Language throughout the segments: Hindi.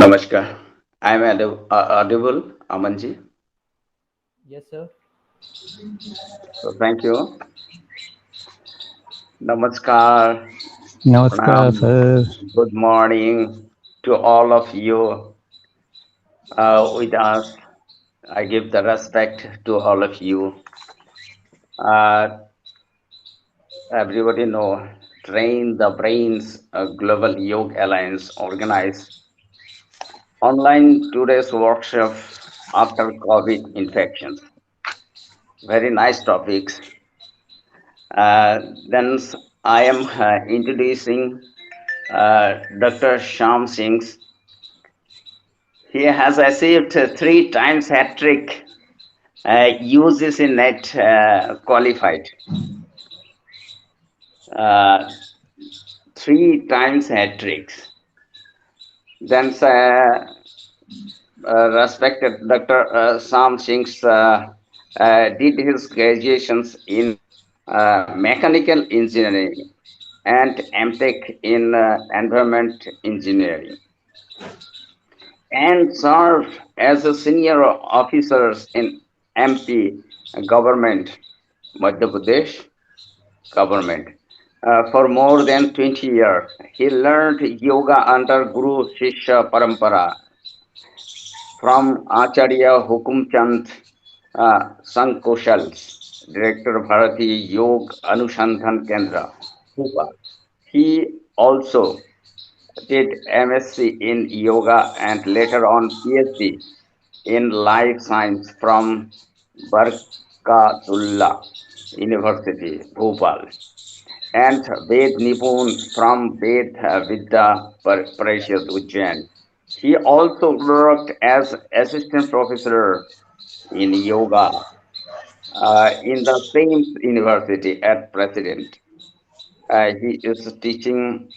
Namaskar. I am audible, Amanji. Yes, sir. So thank you. Namaskar. नमस्कार Pranam. Sir. Good morning to all of you with us. I give the respect to all of you. Uh, Everybody know Train the Brains Global Yoga Alliance organized online today's workshop after COVID infections. Very nice topics. Then I am introducing Dr. Sham Singh. He has achieved three times hat trick. Uses in net qualified. Uh, Three times hat tricks. Then respected Dr. Sam Singh did his graduations in mechanical engineering and MTech in environment engineering, and served as a senior officers in MP government, Madhya Pradesh government. For more than 20 years, he learned yoga under Guru Shishya Parampara from Acharya Hukumchand Sankoshals, Director Bharati Yog Anushandhan Kendra, Bhopal. He also did MSc in yoga and later on PhD in life science from Barkatullah University, Bhopal, and Ved Nipun from Ved Vidya Parishad Ujjain. He also worked as assistant professor in yoga in the same university at President. He is teaching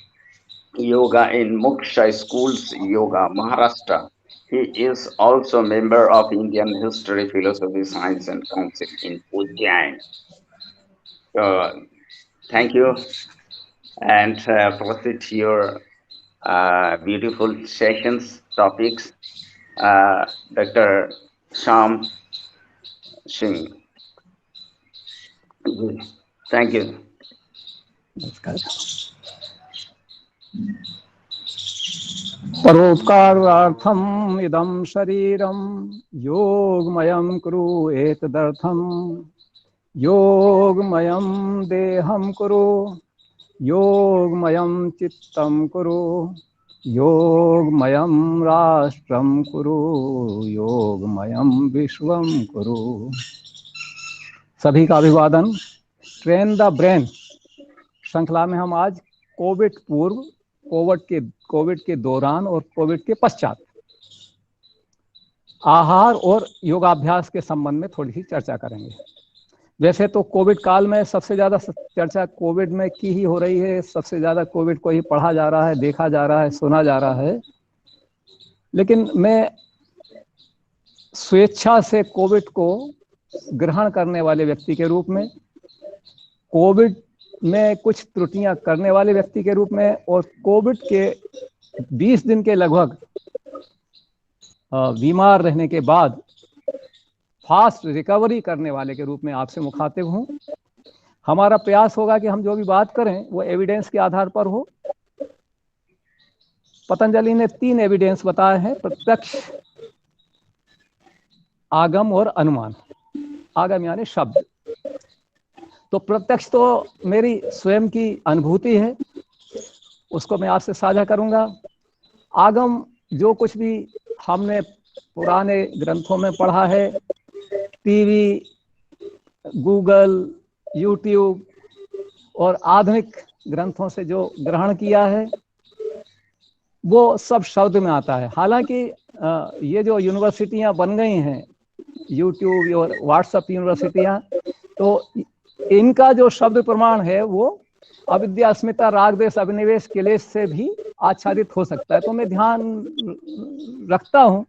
yoga in Muksha Schools Yoga, Maharashtra. He is also member of Indian History, Philosophy, Science and Council in Ujjain. So, thank you, and proceed to your beautiful sessions, topics. Dr. Sham Singh. Thank you. नमस्कार। परोपकारार्थम् इदं शरीरं योगमयं कुरु एतदर्थं योगमयं देहं कुरु योगमयं चित्तं कुरु योगमयं राष्ट्रं कुरु योगमयं विश्वं कुरु। सभी का अभिवादन। ट्रेन द ब्रेन श्रृंखला में हम आज कोविड पूर्व, कोविड के दौरान और कोविड के पश्चात आहार और योगाभ्यास के संबंध में थोड़ी सी चर्चा करेंगे। वैसे तो कोविड काल में सबसे ज़्यादा चर्चा कोविड में की ही हो रही है, सबसे ज़्यादा कोविड को ही पढ़ा जा रहा है, देखा जा रहा है, सुना जा रहा है। लेकिन मैं स्वेच्छा से कोविड को ग्रहण करने वाले व्यक्ति के रूप में, कोविड में कुछ त्रुटियां करने वाले व्यक्ति के रूप में और कोविड के 20 दिन के लगभग बीमार रहने के बाद फास्ट रिकवरी करने वाले के रूप में आपसे मुखातिब हूं। हमारा प्रयास होगा कि हम जो भी बात करें वो एविडेंस के आधार पर हो। पतंजलि ने 3 एविडेंस बताए हैं, प्रत्यक्ष, आगम और अनुमान। आगम यानी शब्द। तो प्रत्यक्ष तो मेरी स्वयं की अनुभूति है, उसको मैं आपसे साझा करूंगा। आगम जो कुछ भी हमने पुराने ग्रंथों में पढ़ा है, टीवी, गूगल, यूट्यूब और आधुनिक ग्रंथों से जो ग्रहण किया है वो सब शब्द में आता है। हालांकि ये जो यूनिवर्सिटियां बन गई हैं, यूट्यूब और व्हाट्सएप यूनिवर्सिटियां, तो इनका जो शब्द प्रमाण है वो अविद्या, अस्मिता, राग, द्वेष, अभिनिवेश, क्लेश से भी आच्छादित हो सकता है। तो मैं ध्यान रखता हूं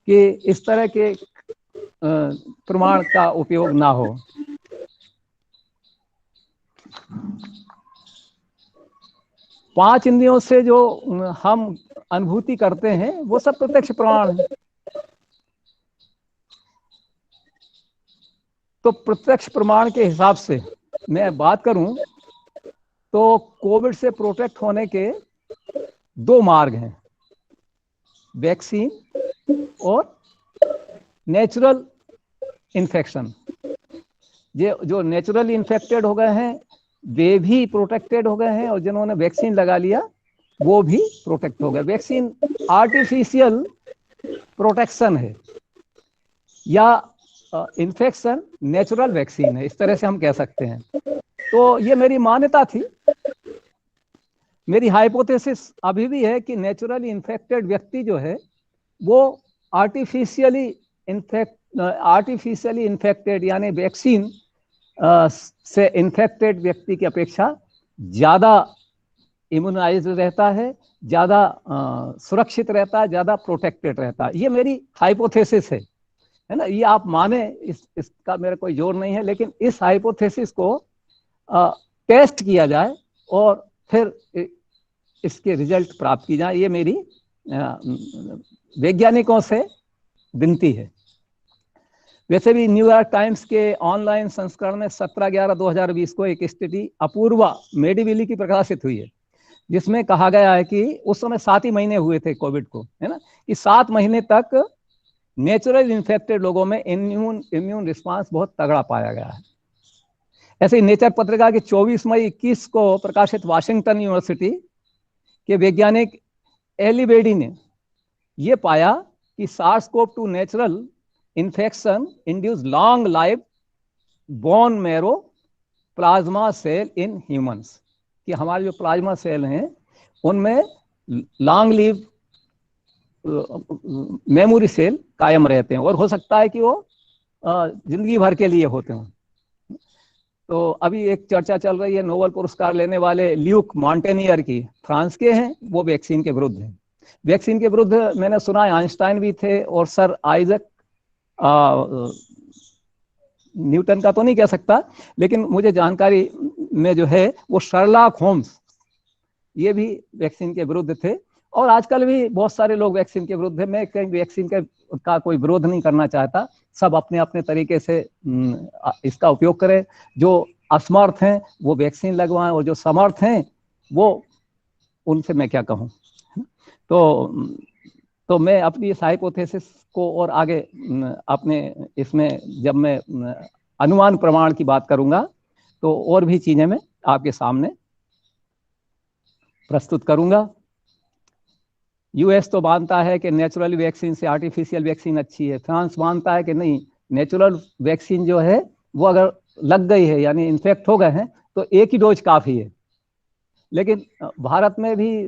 कि इस तरह के प्रमाण का उपयोग ना हो। पांच इंद्रियों से जो हम अनुभूति करते हैं वो सब प्रत्यक्ष प्रमाण है। तो प्रत्यक्ष प्रमाण के हिसाब से मैं बात करूं तो कोविड से प्रोटेक्ट होने के दो मार्ग हैं, वैक्सीन और नेचुरल इन्फेक्शन। ये जो नेचुरली इन्फेक्टेड हो गए हैं वे भी प्रोटेक्टेड हो गए हैं, और जिन्होंने वैक्सीन लगा लिया वो भी प्रोटेक्ट हो गए। वैक्सीन आर्टिफिशियल प्रोटेक्शन है या इन्फेक्शन नेचुरल वैक्सीन है, इस तरह से हम कह सकते हैं। तो ये मेरी मान्यता थी, मेरी हाइपोथेसिस अभी भी है कि नेचुरली इन्फेक्टेड व्यक्ति जो है वो आर्टिफिशियली इन्फेक्टेड यानी वैक्सीन से इन्फेक्टेड व्यक्ति की अपेक्षा ज़्यादा इम्यूनाइज्ड रहता है, ज़्यादा सुरक्षित रहता है, ज़्यादा प्रोटेक्टेड रहता है। ये मेरी हाइपोथेसिस है ना। ये आप माने इसका मेरा कोई जोर नहीं है, लेकिन इस हाइपोथेसिस को टेस्ट किया जाए और फिर इसके रिजल्ट प्राप्त की जाए, ये मेरी वैज्ञानिकों से विनती है। वैसे भी न्यूयॉर्क टाइम्स के ऑनलाइन संस्करण में 17/11/2020 को एक स्टडी अपूर्वा मेडिविली की प्रकाशित हुई है, जिसमें कहा गया है कि उस समय 7 ही महीने हुए थे कोविड को, है ना, कि 7 महीने तक नेचुरल इन्फेक्टेड लोगों में इम्यून रिस्पांस बहुत तगड़ा पाया गया है। ऐसे ही नेचर पत्रिका के 24 मई 21 को प्रकाशित वाशिंगटन यूनिवर्सिटी के वैज्ञानिक एलिबेडी ने यह पाया कि SARS-CoV-2 natural infection induce long life bone marrow plasma cell in humans, कि हमारे जो प्लाज्मा सेल हैं उनमें लॉन्ग लिव मेमोरी सेल कायम रहते हैं, और हो सकता है कि वो जिंदगी भर के लिए होते हों। तो अभी एक चर्चा चल रही है नोबेल पुरस्कार लेने वाले ल्यूक मॉन्टेनियर की, फ्रांस के हैं, वो वैक्सीन के विरुद्ध हैं। वैक्सीन के विरुद्ध मैंने सुना है आइंस्टाइन भी थे, और सर आइजक न्यूटन का तो नहीं कह सकता, लेकिन मुझे जानकारी में जो है वो शर्लॉक होम्स, ये भी वैक्सीन के विरुद्ध थे। और आजकल भी बहुत सारे लोग वैक्सीन के विरुद्ध है। मैं कहीं वैक्सीन का कोई विरोध नहीं करना चाहता, सब अपने अपने तरीके से इसका उपयोग करें। जो असमर्थ हैं वो वैक्सीन लगवाएं, और जो समर्थ हैं वो, उनसे मैं क्या कहूँ। तो मैं अपनी इस हाइपोथेसिस को और आगे अपने इसमें जब मैं अनुमान प्रमाण की बात करूंगा तो और भी चीजें मैं आपके सामने प्रस्तुत करूंगा। यूएस तो मानता है कि नेचुरल वैक्सीन से आर्टिफिशियल वैक्सीन अच्छी है। फ्रांस मानता है कि नहीं, नेचुरल वैक्सीन जो है वो अगर लग गई है यानी इन्फेक्ट हो गए हैं तो एक ही डोज काफ़ी है। लेकिन भारत में भी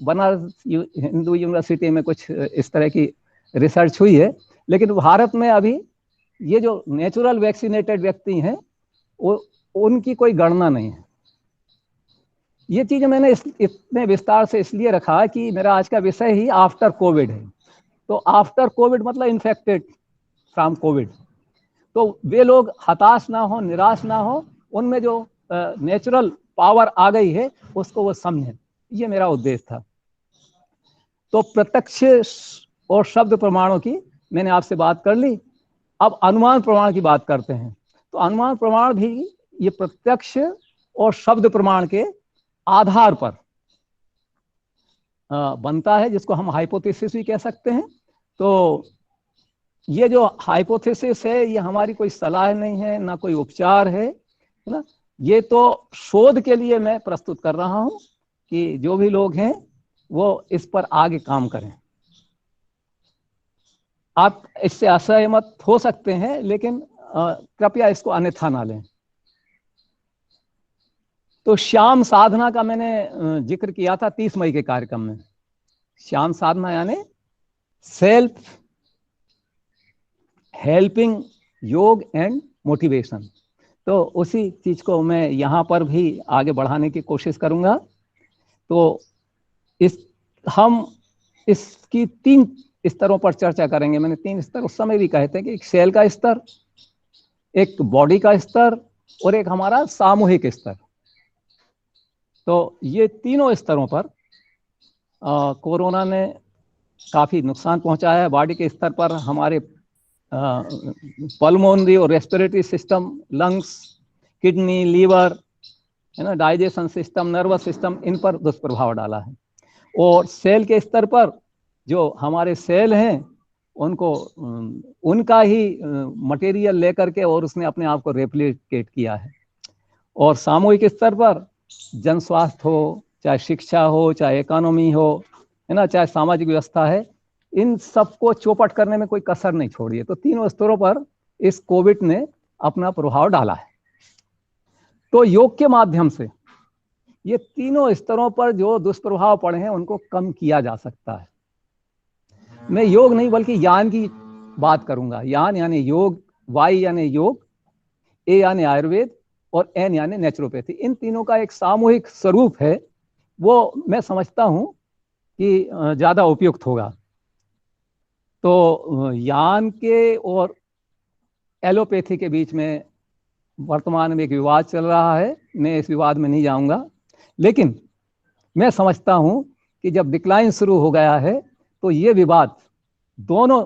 बनारस हिंदू यूनिवर्सिटी में कुछ इस तरह की रिसर्च हुई है, लेकिन भारत में अभी ये जो नेचुरल वैक्सीनेटेड व्यक्ति हैं वो उनकी कोई गणना नहीं है। ये चीज़ें मैंने इतने विस्तार से इसलिए रखा कि मेरा आज का विषय ही आफ्टर कोविड है। तो आफ्टर कोविड मतलब इन्फेक्टेड फ्रॉम कोविड, तो वे लोग हताश ना हो, निराश ना हो, उनमें जो नेचुरल पावर आ गई है उसको वो समझें, ये मेरा उद्देश्य था। तो प्रत्यक्ष और शब्द प्रमाणों की मैंने आपसे बात कर ली। अब अनुमान प्रमाण की बात करते हैं। तो अनुमान प्रमाण भी ये प्रत्यक्ष और शब्द प्रमाण के आधार पर बनता है, जिसको हम हाइपोथेसिस भी कह सकते हैं। तो ये जो हाइपोथेसिस है ये हमारी कोई सलाह नहीं है, ना कोई उपचार है ना, ये तो शोध के लिए मैं प्रस्तुत कर रहा हूं कि जो भी लोग हैं वो इस पर आगे काम करें। आप इससे असहमत हो सकते हैं, लेकिन कृपया इसको अन्यथा ना लें। तो श्याम साधना का मैंने जिक्र किया था 30 मई के कार्यक्रम में। श्याम साधना यानी सेल्फ हेल्पिंग योग एंड मोटिवेशन। तो उसी चीज को मैं यहाँ पर भी आगे बढ़ाने की कोशिश करूंगा। तो हम इसकी 3 स्तरों पर चर्चा करेंगे। मैंने 3 स्तर उस समय भी कहे थे कि एक सेल का स्तर, एक बॉडी का स्तर और एक हमारा सामूहिक स्तर। तो ये तीनों स्तरों पर कोरोना ने काफ़ी नुकसान पहुंचाया है। बॉडी के स्तर पर हमारे पल्मोनरी और respiratory system, lungs, kidney, liver, है ना, डाइजेशन सिस्टम, नर्वस सिस्टम, इन पर दुष्प्रभाव डाला है। और सेल के स्तर पर जो हमारे सेल हैं उनको उनका ही मटेरियल लेकर के और उसने अपने आप को रेप्लिकेट किया है। और सामूहिक स्तर पर जन स्वास्थ्य हो, चाहे शिक्षा हो, चाहे इकोनॉमी हो, है ना, चाहे सामाजिक व्यवस्था है, इन सबको चौपट करने में कोई कसर नहीं छोड़ी है। तो तीनों स्तरों पर इस कोविड ने अपना प्रभाव डाला है। तो योग के माध्यम से ये तीनों स्तरों पर जो दुष्प्रभाव पड़े हैं उनको कम किया जा सकता है। मैं योग नहीं बल्कि यान की बात करूंगा। यान यानी योग, वाई यानी योग, ए यानी आयुर्वेद और एन यानी नेचुरोपैथी। इन तीनों का एक सामूहिक स्वरूप है, वो मैं समझता हूं कि ज्यादा उपयुक्त होगा। तो यान के और एलोपैथी के बीच में वर्तमान में एक विवाद चल रहा है। मैं इस विवाद में नहीं जाऊंगा, लेकिन मैं समझता हूं कि जब डिक्लाइन शुरू हो गया है तो ये विवाद दोनों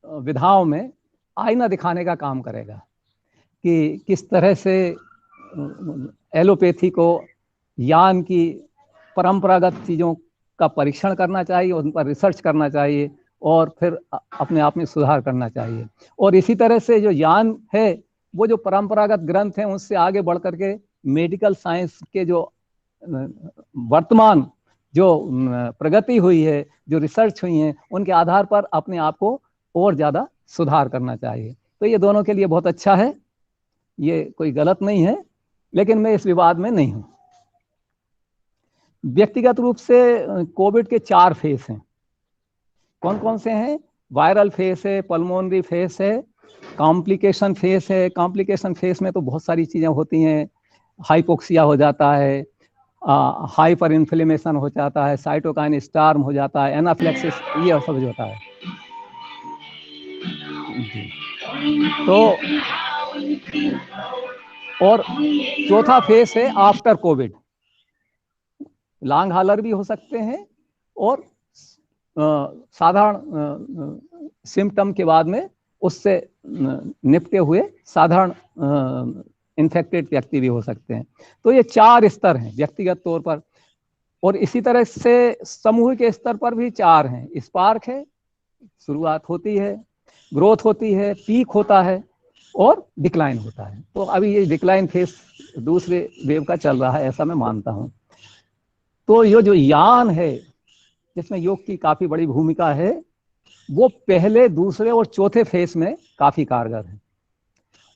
विधाओं में आईना दिखाने का काम करेगा कि किस तरह से एलोपैथी को यान की परंपरागत चीज़ों का परीक्षण करना चाहिए, उन पर रिसर्च करना चाहिए और फिर अपने आप में सुधार करना चाहिए। और इसी तरह से जो यान है वो जो परंपरागत ग्रंथ हैं उससे आगे बढ़ करके मेडिकल साइंस के जो वर्तमान जो प्रगति हुई है, जो रिसर्च हुई है, उनके आधार पर अपने आप को और ज़्यादा सुधार करना चाहिए। तो ये दोनों के लिए बहुत अच्छा है, ये कोई गलत नहीं है, लेकिन मैं इस विवाद में नहीं हूं। व्यक्तिगत रूप से कोविड के 4 फेस हैं। कौन कौन से हैं? वायरल फेस है, पल्मोनरी फेस है, कॉम्प्लिकेशन फेस है। कॉम्प्लिकेशन फेस में तो बहुत सारी चीज़ें होती हैं, हाइपोक्सिया हो जाता है, हाइपर इन्फ्लेमेशन हो जाता है, साइटोकाइन स्टार्म हो जाता है, एनाफ्लेक्सिस, ये सब होता है। तो और चौथा फेस है आफ्टर कोविड। लॉन्ग हॉलर भी हो सकते हैं और साधारण सिम्टम के बाद में उससे निपटे हुए साधारण इन्फेक्टेड व्यक्ति भी हो सकते हैं। तो ये 4 स्तर हैं व्यक्तिगत तौर पर, और इसी तरह से समूह के स्तर पर भी 4 हैं। स्पार्क है, शुरुआत होती है, ग्रोथ होती है, पीक होता है और डिक्लाइन होता है। तो अभी ये डिक्लाइन फेस दूसरे वेव का चल रहा है, ऐसा मैं मानता हूं। तो ये जो यान है जिसमें योग की काफी बड़ी भूमिका है, वो पहले, दूसरे और चौथे फेस में काफी कारगर है।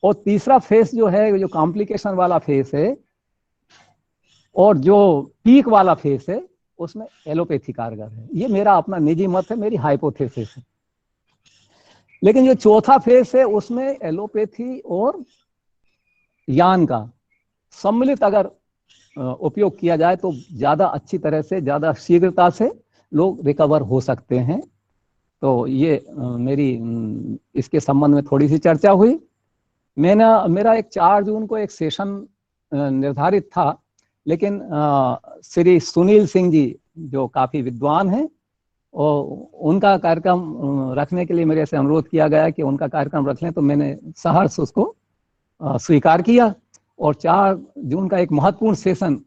और तीसरा फेस जो है, जो कॉम्प्लिकेशन वाला फेस है और जो पीक वाला फेस है, उसमें एलोपैथी कारगर है। ये मेरा अपना निजी मत है, मेरी हाइपोथेसिस है। लेकिन जो चौथा फेस है उसमें एलोपैथी और यान का सम्मिलित अगर उपयोग किया जाए तो ज्यादा अच्छी तरह से, ज्यादा शीघ्रता से लोग रिकवर हो सकते हैं। तो ये मेरी इसके संबंध में थोड़ी सी चर्चा हुई। मेरा एक 4 जून को एक सेशन निर्धारित था, लेकिन श्री सुनील सिंह जी जो काफी विद्वान हैं, और उनका कार्यक्रम रखने के लिए मेरे से अनुरोध किया गया कि उनका कार्यक्रम रख लें, तो मैंने सहर्ष उसको स्वीकार किया। और 4 जून का एक महत्वपूर्ण सेशन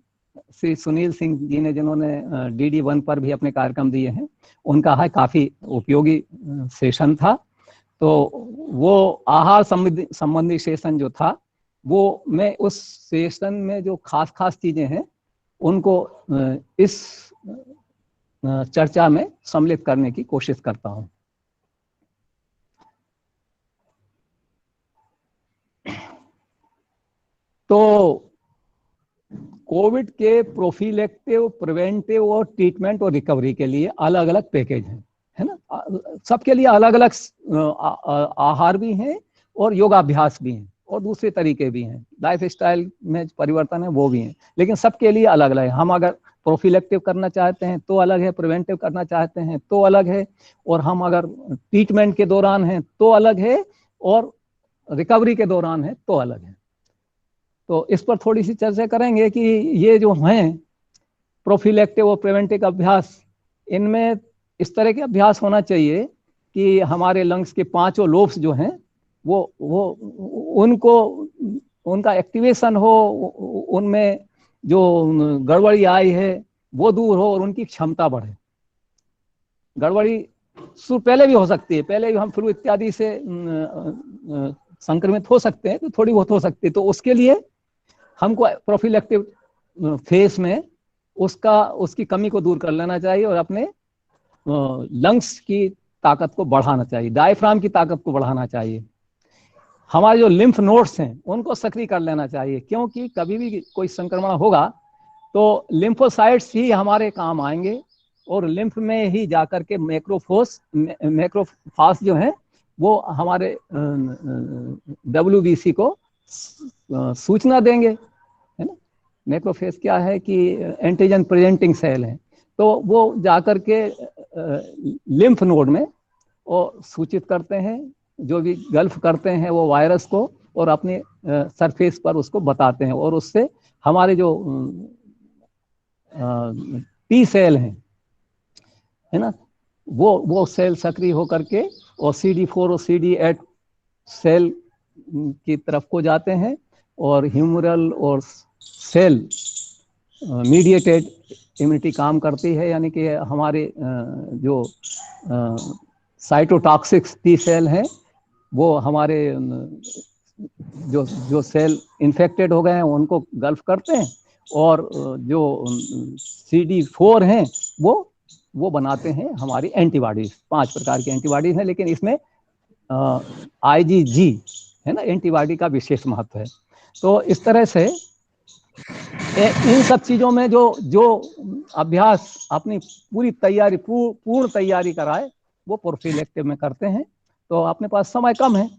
श्री सुनील सिंह जी ने, जिन्होंने DD1 पर भी अपने कार्यक्रम दिए हैं, उनका है काफी उपयोगी सेशन था। तो वो आहार संबंधी सेशन जो था, वो मैं उस सेशन में जो खास खास चीजें हैं उनको इस चर्चा में सम्मिलित करने की कोशिश करता हूं। तो कोविड के प्रोफिलेक्टिव, प्रिवेंटिव और ट्रीटमेंट और रिकवरी के लिए अलग अलग पैकेज हैं, है ना। सबके लिए अलग अलग आहार भी हैं और योगाभ्यास भी हैं और दूसरे तरीके भी हैं, लाइफ स्टाइल में परिवर्तन है वो भी हैं, लेकिन सबके लिए अलग अलग है। हम अगर प्रोफिलेक्टिव करना चाहते हैं तो अलग है, प्रिवेंटिव करना चाहते हैं तो अलग है, और हम अगर ट्रीटमेंट के दौरान हैं तो अलग है, और रिकवरी के दौरान है तो अलग है। तो इस पर थोड़ी सी चर्चा करेंगे कि ये जो हैं प्रोफिलेक्टिव और प्रिवेंटिव अभ्यास, इनमें इस तरह के अभ्यास होना चाहिए कि हमारे लंग्स के 5 लोब्स जो हैं वो उनको, उनका एक्टिवेशन हो, उनमें जो गड़बड़ी आई है वो दूर हो और उनकी क्षमता बढ़े। गड़बड़ी पहले भी हो सकती है, पहले भी हम फ्लू इत्यादि से संक्रमित हो सकते हैं, तो थोड़ी बहुत हो सकती है। तो उसके लिए हमको प्रोफिलेक्टिव फेज में उसकी कमी को दूर कर लेना चाहिए और अपने लंग्स की ताकत को बढ़ाना चाहिए, डायफ्राम की ताकत को बढ़ाना चाहिए। हमारे जो लिम्फ नोड्स हैं उनको सक्रिय कर लेना चाहिए, क्योंकि कभी भी कोई संक्रमण होगा तो लिम्फोसाइट्स ही हमारे काम आएंगे और लिम्फ में ही जाकर के मैक्रोफाज जो हैं वो हमारे WBC को सूचना देंगे, है ना। मैक्रोफेज क्या है कि एंटीजन प्रेजेंटिंग सेल है, तो वो जाकर के लिम्फ नोड में वो सूचित करते हैं, जो भी गल्फ करते हैं वो वायरस को, और अपने सरफेस पर उसको बताते हैं, और उससे हमारे जो टी सेल हैं, है ना, वो सेल सक्रिय होकर के और CD4 और CD8 सेल की तरफ को जाते हैं और ह्यूमरल और सेल मीडिएटेड इम्यूनिटी काम करती है, यानी कि हमारे जो साइटोटॉक्सिक्स टी सेल हैं वो हमारे जो सेल इन्फेक्टेड हो गए हैं उनको गल्फ करते हैं, और जो CD4 हैं वो बनाते हैं हमारी एंटीबॉडीज। 5 प्रकार की एंटीबॉडीज हैं, लेकिन इसमें IgG है ना एंटीबॉडी का विशेष महत्व है। तो इस तरह से इन सब चीजों में जो अभ्यास अपनी पूरी तैयारी पूर्ण तैयारी कराए वो प्रोफिलेक्टिव में करते हैं। तो अपने पास समय कम है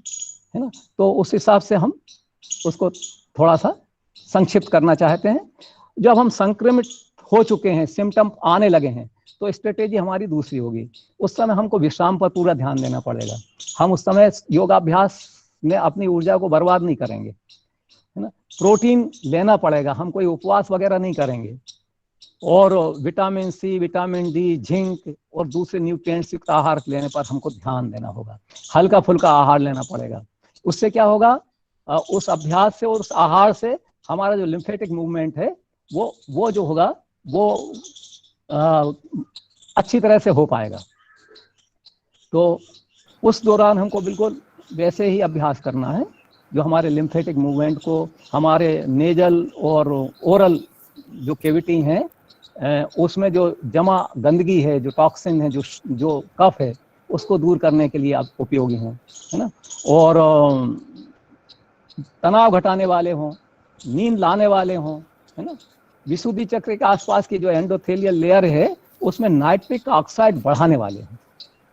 ना, तो उस हिसाब से हम उसको थोड़ा सा संक्षिप्त करना चाहते हैं। जब हम संक्रमित हो चुके हैं, सिम्टम आने लगे हैं, तो स्ट्रेटेजी हमारी दूसरी होगी। उस समय हमको विश्राम पर पूरा ध्यान देना पड़ेगा। हम उस समय योगाभ्यास में अपनी ऊर्जा को बर्बाद नहीं करेंगे, है ना। प्रोटीन लेना पड़ेगा, हम कोई उपवास वगैरह नहीं करेंगे, और vitamin C, vitamin D, zinc और दूसरे न्यूट्रिएंट्स युक्त आहार लेने पर हमको ध्यान देना होगा। हल्का फुल्का आहार लेना पड़ेगा। उससे क्या होगा, उस अभ्यास से और उस आहार से हमारा जो लिम्फेटिक मूवमेंट है वो जो होगा वो अच्छी तरह से हो पाएगा। तो उस दौरान हमको बिल्कुल वैसे ही अभ्यास करना है जो हमारे लिम्फेटिक मूवमेंट को, हमारे नेजल और ओरल जो कैविटी हैं उसमें जो जमा गंदगी है, जो टॉक्सिन है, जो कफ है, उसको दूर करने के लिए आप उपयोगी हों, है ना। और तनाव घटाने वाले हों, नींद लाने वाले हों, है ना। विशुद्धि चक्र के आसपास की जो एंडोथेलियल लेयर है उसमें नाइट्रिक ऑक्साइड बढ़ाने वाले हैं।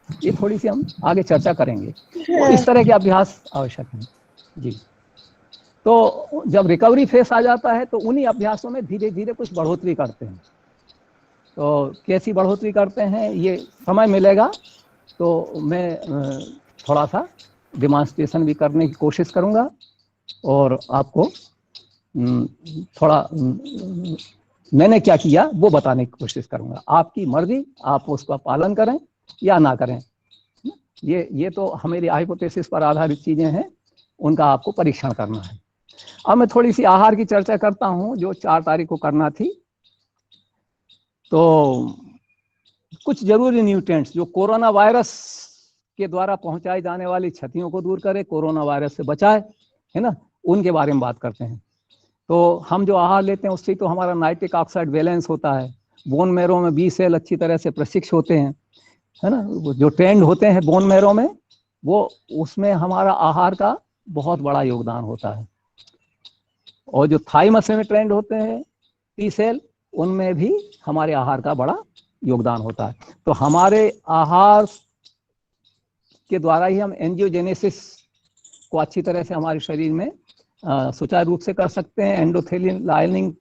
ये थोड़ी सी हम आगे चर्चा करेंगे। तो इस तरह के अभ्यास आवश्यक हैं जी। तो जब रिकवरी फेस आ जाता है तो उन्हीं अभ्यासों में धीरे धीरे कुछ बढ़ोतरी करते हैं। तो कैसी बढ़ोतरी करते हैं ये समय मिलेगा तो मैं थोड़ा सा डिमॉन्स्ट्रेशन भी करने की कोशिश करूँगा और आपको थोड़ा मैंने क्या किया वो बताने की कोशिश करूँगा। आपकी मर्जी, आप उसका पालन करें या ना करें, ये तो हमारी हाइपोथेसिस पर आधारित चीज़ें हैं, उनका आपको परीक्षण करना है। अब मैं थोड़ी सी आहार की चर्चा करता हूँ जो 4 तारीख को करना थी। तो कुछ जरूरी न्यूट्रिएंट्स जो कोरोना वायरस के द्वारा पहुंचाई जाने वाली क्षतियों को दूर करे, कोरोना वायरस से बचाए, है ना, उनके बारे में बात करते हैं। तो हम जो आहार लेते हैं उससे तो हमारा नाइट्रिक ऑक्साइड बैलेंस होता है, बोन मैरो में बी सेल अच्छी तरह से प्रशिक्षित होते हैं, है ना, जो ट्रेंड होते हैं बोन मैरो में, वो उसमें हमारा आहार का बहुत बड़ा योगदान होता है। और जो थाइमस में ट्रेंड होते हैं टी सेल, उनमें भी हमारे आहार का बड़ा योगदान होता है। तो हमारे आहार के द्वारा ही हम एंजियोजेनेसिस को अच्छी तरह से हमारे शरीर में सुचारू रूप से कर सकते हैं। एंडोथेलियल लाइनिंग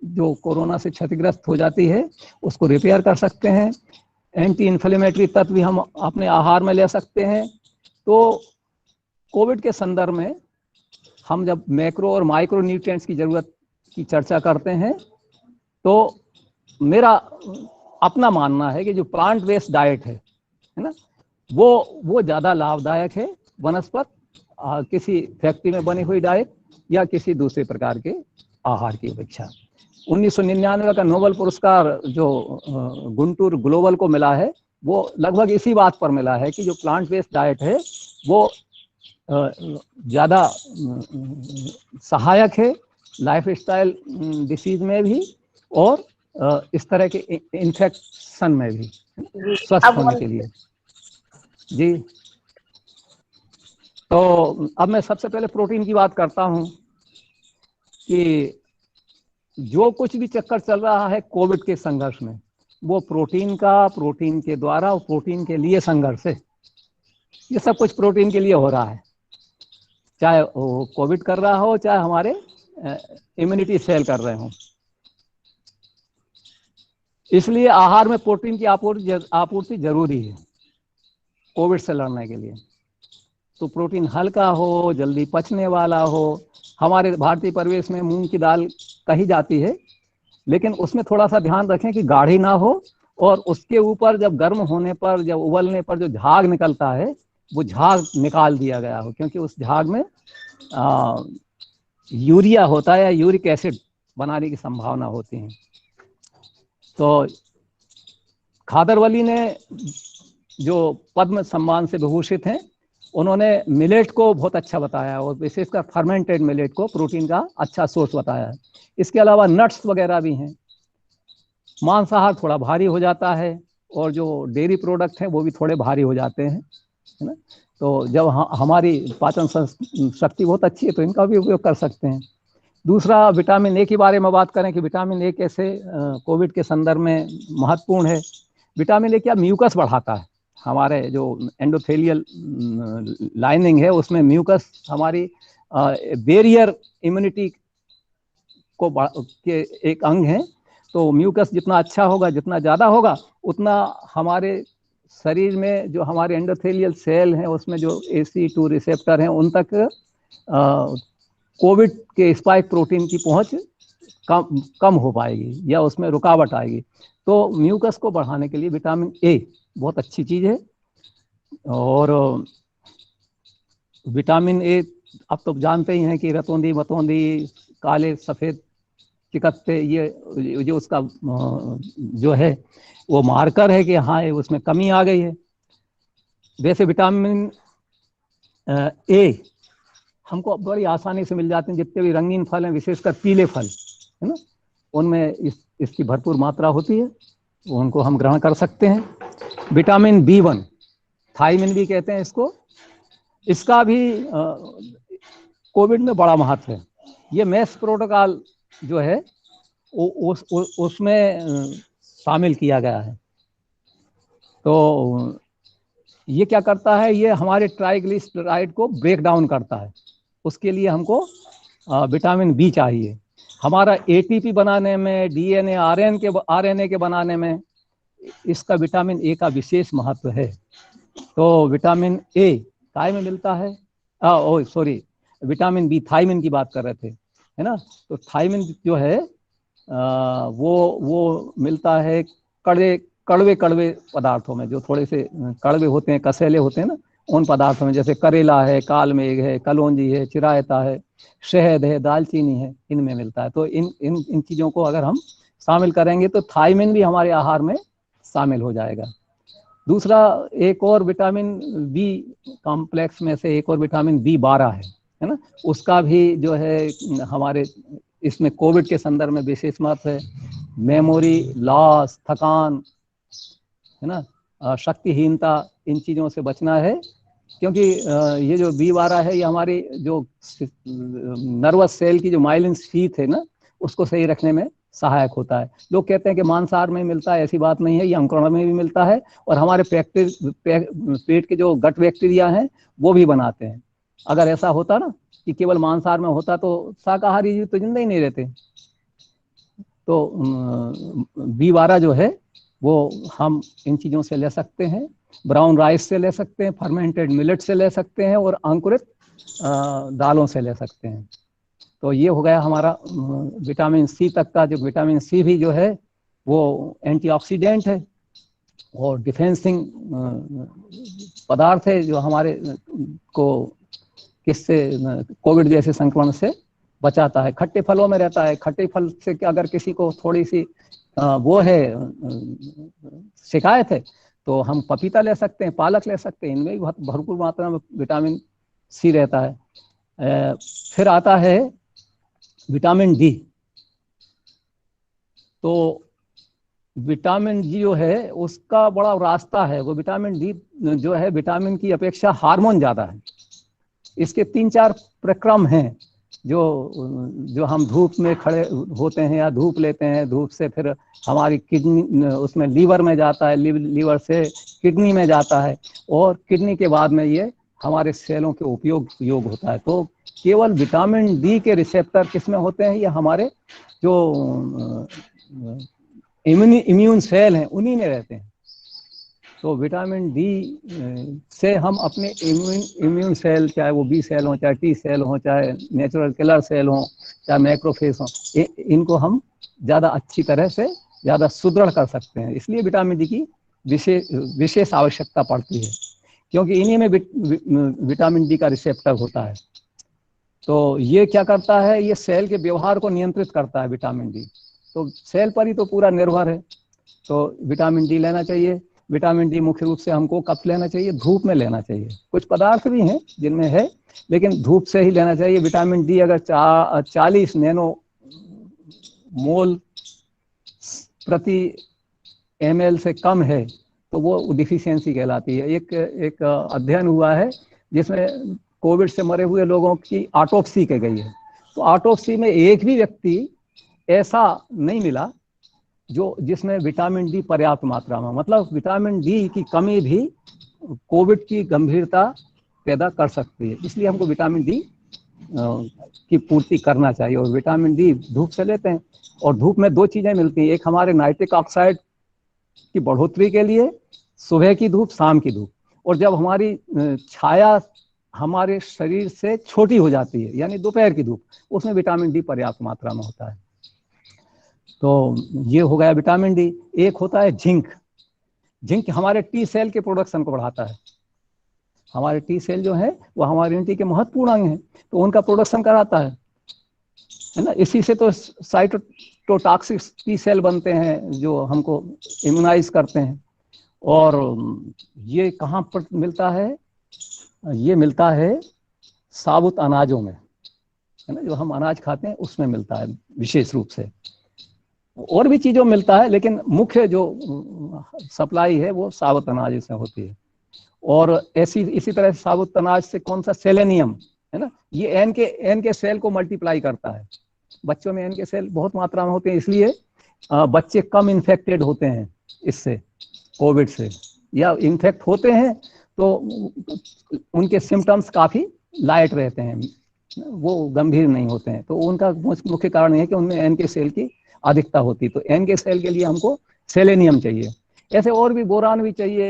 जो कोरोना से क्षतिग्रस्त हो जाती है उसको रिपेयर कर सकते हैं। एंटी इन्फ्लेमेटरी तत्व भी हम अपने आहार में ले सकते हैं। तो कोविड के संदर्भ में हम जब मैक्रो और माइक्रो न्यूट्रिएंट्स की जरूरत की चर्चा करते हैं तो मेरा अपना मानना है कि जो प्लांट बेस्ड डाइट है ना, वो ज़्यादा लाभदायक है वनस्पत किसी फैक्ट्री में बनी हुई डाइट या किसी दूसरे प्रकार के आहार की अपेक्षा। 1999 का नोबेल पुरस्कार जो गुंटूर ग्लोबल को मिला है, वो लगभग इसी बात पर मिला है कि जो प्लांट बेस्ड डाइट है वो ज़्यादा सहायक है लाइफस्टाइल डिसीज में भी, और इस तरह के इन्फेक्शन में भी स्वस्थ होने के लिए। जी, तो अब मैं सबसे पहले प्रोटीन की बात करता हूं कि जो कुछ भी चक्कर चल रहा है कोविड के संघर्ष में, वो प्रोटीन का, प्रोटीन के द्वारा और प्रोटीन के लिए संघर्ष है। ये सब कुछ प्रोटीन के लिए हो रहा है, चाहे वो कोविड कर रहा हो, चाहे हमारे इम्यूनिटी सेल कर रहे हों। इसलिए आहार में प्रोटीन की आपूर्ति जरूरी है कोविड से लड़ने के लिए। तो प्रोटीन हल्का हो, जल्दी पचने वाला हो। हमारे भारतीय परिवेश में मूंग की दाल कही जाती है, लेकिन उसमें थोड़ा सा ध्यान रखें कि गाढ़ी ना हो, और उसके ऊपर जब गर्म होने पर, जब उबलने पर जो झाग निकलता है, वो झाग निकाल दिया गया हो, क्योंकि उस झाग में यूरिया होता है या यूरिक एसिड बनाने की संभावना होती है। तो खादरवली ने, जो पद्म सम्मान से विभूषित हैं, उन्होंने मिलेट को बहुत अच्छा बताया, और विशेषकर फर्मेंटेड मिलेट को प्रोटीन का अच्छा सोर्स बताया है। इसके अलावा नट्स वगैरह भी हैं। मांसाहार थोड़ा भारी हो जाता है, और जो डेयरी प्रोडक्ट हैं वो भी थोड़े भारी हो जाते हैं, है ना। तो जब हमारी पाचन शक्ति बहुत अच्छी है तो इनका भी उपयोग कर सकते हैं। दूसरा, विटामिन ए के बारे में बात करें कि विटामिन ए कैसे कोविड के संदर्भ में महत्वपूर्ण है। विटामिन ए क्या म्यूकस बढ़ाता है, हमारे जो एंडोथेलियल लाइनिंग है उसमें म्यूकस हमारी बैरियर इम्यूनिटी को के एक अंग है। तो म्यूकस जितना अच्छा होगा, जितना ज़्यादा होगा, उतना हमारे शरीर में जो हमारे एंडोथेलियल सेल हैं उसमें जो AC2 रिसेप्टर हैं उन तक कोविड के स्पाइक प्रोटीन की पहुंच कम हो पाएगी या उसमें रुकावट आएगी। तो म्यूकस को बढ़ाने के लिए विटामिन ए बहुत अच्छी चीज़ है। और विटामिन ए अब तो जानते ही हैं कि रतौंधी मतौंधी, काले सफ़ेद चिकत्ते, ये जो उसका जो है वो मार्कर है कि हाँ उसमें कमी आ गई है। वैसे विटामिन ए हमको बड़ी आसानी से मिल जाते हैं, जितने भी रंगीन फल हैं, विशेषकर पीले फल है ना, उनमें इसकी भरपूर मात्रा होती है, उनको हम ग्रहण कर सकते हैं। विटामिन B1, थायमिन भी कहते हैं इसको, इसका भी कोविड में बड़ा महत्व है। ये मेस प्रोटोकॉल जो है उसमें शामिल किया गया है। तो ये क्या करता है, ये हमारे ट्राइग्लिसराइड को ब्रेक डाउन करता है। उसके लिए हमको विटामिन बी चाहिए। हमारा ATP बनाने में, DNA RNA के बनाने में इसका विटामिन ए का विशेष महत्व है। तो विटामिन ए काय में मिलता है, विटामिन बी, थायमिन की बात कर रहे थे, है ना। तो थायमिन जो है वो मिलता है कड़वे पदार्थों में, जो थोड़े से कड़वे होते हैं, कसैले होते हैं ना, उन पदार्थों में, जैसे करेला है, कालमेघ है, कलौंजी है, चिरायता है, शहद है, दालचीनी है, इनमें मिलता है। तो इन चीज़ों को अगर हम शामिल करेंगे तो थायमिन भी हमारे आहार में शामिल हो जाएगा। दूसरा, एक और विटामिन बी कॉम्प्लेक्स में से एक और विटामिन B12 है ना, उसका भी जो है हमारे इसमें कोविड के संदर्भ में विशेष महत्व है। मेमोरी लॉस, थकान, है ना, शक्तिहीनता, इन चीज़ों से बचना है, क्योंकि ये जो B12 है ये हमारी जो नर्वस सेल की जो माइलिन शीथ है ना, उसको सही रखने में सहायक होता है। लोग कहते हैं कि मांसाहार में मिलता है, ऐसी बात नहीं है, ये अंकुरण में भी मिलता है, और हमारे पेट के जो गट बैक्टीरिया हैं वो भी बनाते हैं। अगर ऐसा होता ना कि केवल मांसाहार में होता तो शाकाहारी जीव तो जिंदा ही नहीं रहते। तो B12 जो है वो हम इन चीज़ों से ले सकते हैं, ब्राउन राइस से ले सकते हैं, फर्मेंटेड मिलेट से ले सकते हैं, और अंकुरित दालों से ले सकते हैं। तो ये हो गया हमारा विटामिन सी तक का। जो विटामिन सी भी जो है वो एंटीऑक्सीडेंट है और डिफेंसिंग पदार्थ है, जो हमारे को किससे, कोविड जैसे संक्रमण से बचाता है। खट्टे फलों में रहता है, खट्टे फल से अगर किसी को थोड़ी सी वो है शिकायत है तो हम पपीता ले सकते हैं, पालक ले सकते हैं, इनमें भी बहुत भरपूर मात्रा में विटामिन सी रहता है। फिर आता है विटामिन डी। तो विटामिन डी जो है उसका बड़ा रास्ता है। वो विटामिन डी जो है विटामिन की अपेक्षा हार्मोन ज्यादा है। इसके 3-4 प्रक्रम हैं जो हम धूप में खड़े होते हैं या धूप लेते हैं, धूप से फिर हमारी किडनी उसमें लीवर में जाता है, लीवर से किडनी में जाता है और किडनी के बाद में ये हमारे सेलों के उपयोग होता है। तो केवल विटामिन डी के रिसेप्टर किसमें होते हैं? ये हमारे जो इम्यून सेल हैं उन्हीं में रहते हैं। तो विटामिन डी से हम अपने इम्यून सेल, चाहे वो बी सेल हो, चाहे टी सेल हो, चाहे नेचुरल किलर सेल हो, चाहे मैक्रोफेज हो, इनको हम ज़्यादा अच्छी तरह से ज़्यादा सुदृढ़ कर सकते हैं। इसलिए विटामिन डी की विशेष आवश्यकता पड़ती है, क्योंकि इन्हीं में विटामिन डी का रिसेप्टर होता है। तो ये क्या करता है? ये सेल के व्यवहार को नियंत्रित करता है विटामिन डी। तो सेल पर ही तो पूरा निर्भर है। तो विटामिन डी लेना चाहिए। विटामिन डी मुख्य रूप से हमको कब लेना चाहिए? धूप में लेना चाहिए। कुछ पदार्थ भी हैं जिनमें है, लेकिन धूप से ही लेना चाहिए। विटामिन डी अगर 40 नैनो मोल प्रति ml से कम है तो वो डिफिशियंसी कहलाती है। एक अध्ययन हुआ है जिसमें कोविड से मरे हुए लोगों की ऑटोप्सी की गई है। तो ऑटोप्सी में एक भी व्यक्ति ऐसा नहीं मिला जिसमें विटामिन डी पर्याप्त मात्रा में, मतलब विटामिन डी की कमी भी कोविड की गंभीरता पैदा कर सकती है। इसलिए हमको विटामिन डी की पूर्ति करना चाहिए। और विटामिन डी धूप से लेते हैं, और धूप में 2 चीजें मिलती हैं। एक हमारे नाइट्रिक ऑक्साइड की बढ़ोतरी के लिए सुबह की धूप, शाम की धूप। और जब हमारी छाया हमारे शरीर से छोटी हो जाती है, यानी दोपहर की धूप, उसमें विटामिन डी पर्याप्त मात्रा में होता है। तो ये हो गया विटामिन डी। एक होता है जिंक। जिंक हमारे टी सेल के प्रोडक्शन को बढ़ाता है। हमारे टी सेल जो है वो हमारे इम्यूनिटी के महत्वपूर्ण अंग हैं, तो उनका प्रोडक्शन कराता है ना। इसी से तो साइटोटॉक्सिक टी सेल बनते हैं जो हमको इम्यूनाइज करते हैं। और ये कहाँ पर मिलता है? ये मिलता है साबुत अनाजों में, है ना। जो हम अनाज खाते हैं उसमें मिलता है विशेष रूप से। और भी चीजों में मिलता है, लेकिन मुख्य जो सप्लाई है वो साबुत अनाज से होती है। और इसी तरह साबुत अनाज से कौन सा? सेलेनियम, है ना। ये एन के सेल को मल्टीप्लाई करता है। बच्चों में एन के सेल बहुत मात्रा में होते हैं, इसलिए बच्चे कम इन्फेक्टेड होते हैं इससे, कोविड से। या इन्फेक्ट होते हैं तो उनके सिम्टम्स काफी लाइट रहते हैं, वो गंभीर नहीं होते हैं। तो उनका मुख्य कारण है कि उनमें एन के सेल की अधिकता होती है। तो एन के सेल के लिए हमको सेलेनियम चाहिए। ऐसे और भी बोरान भी चाहिए,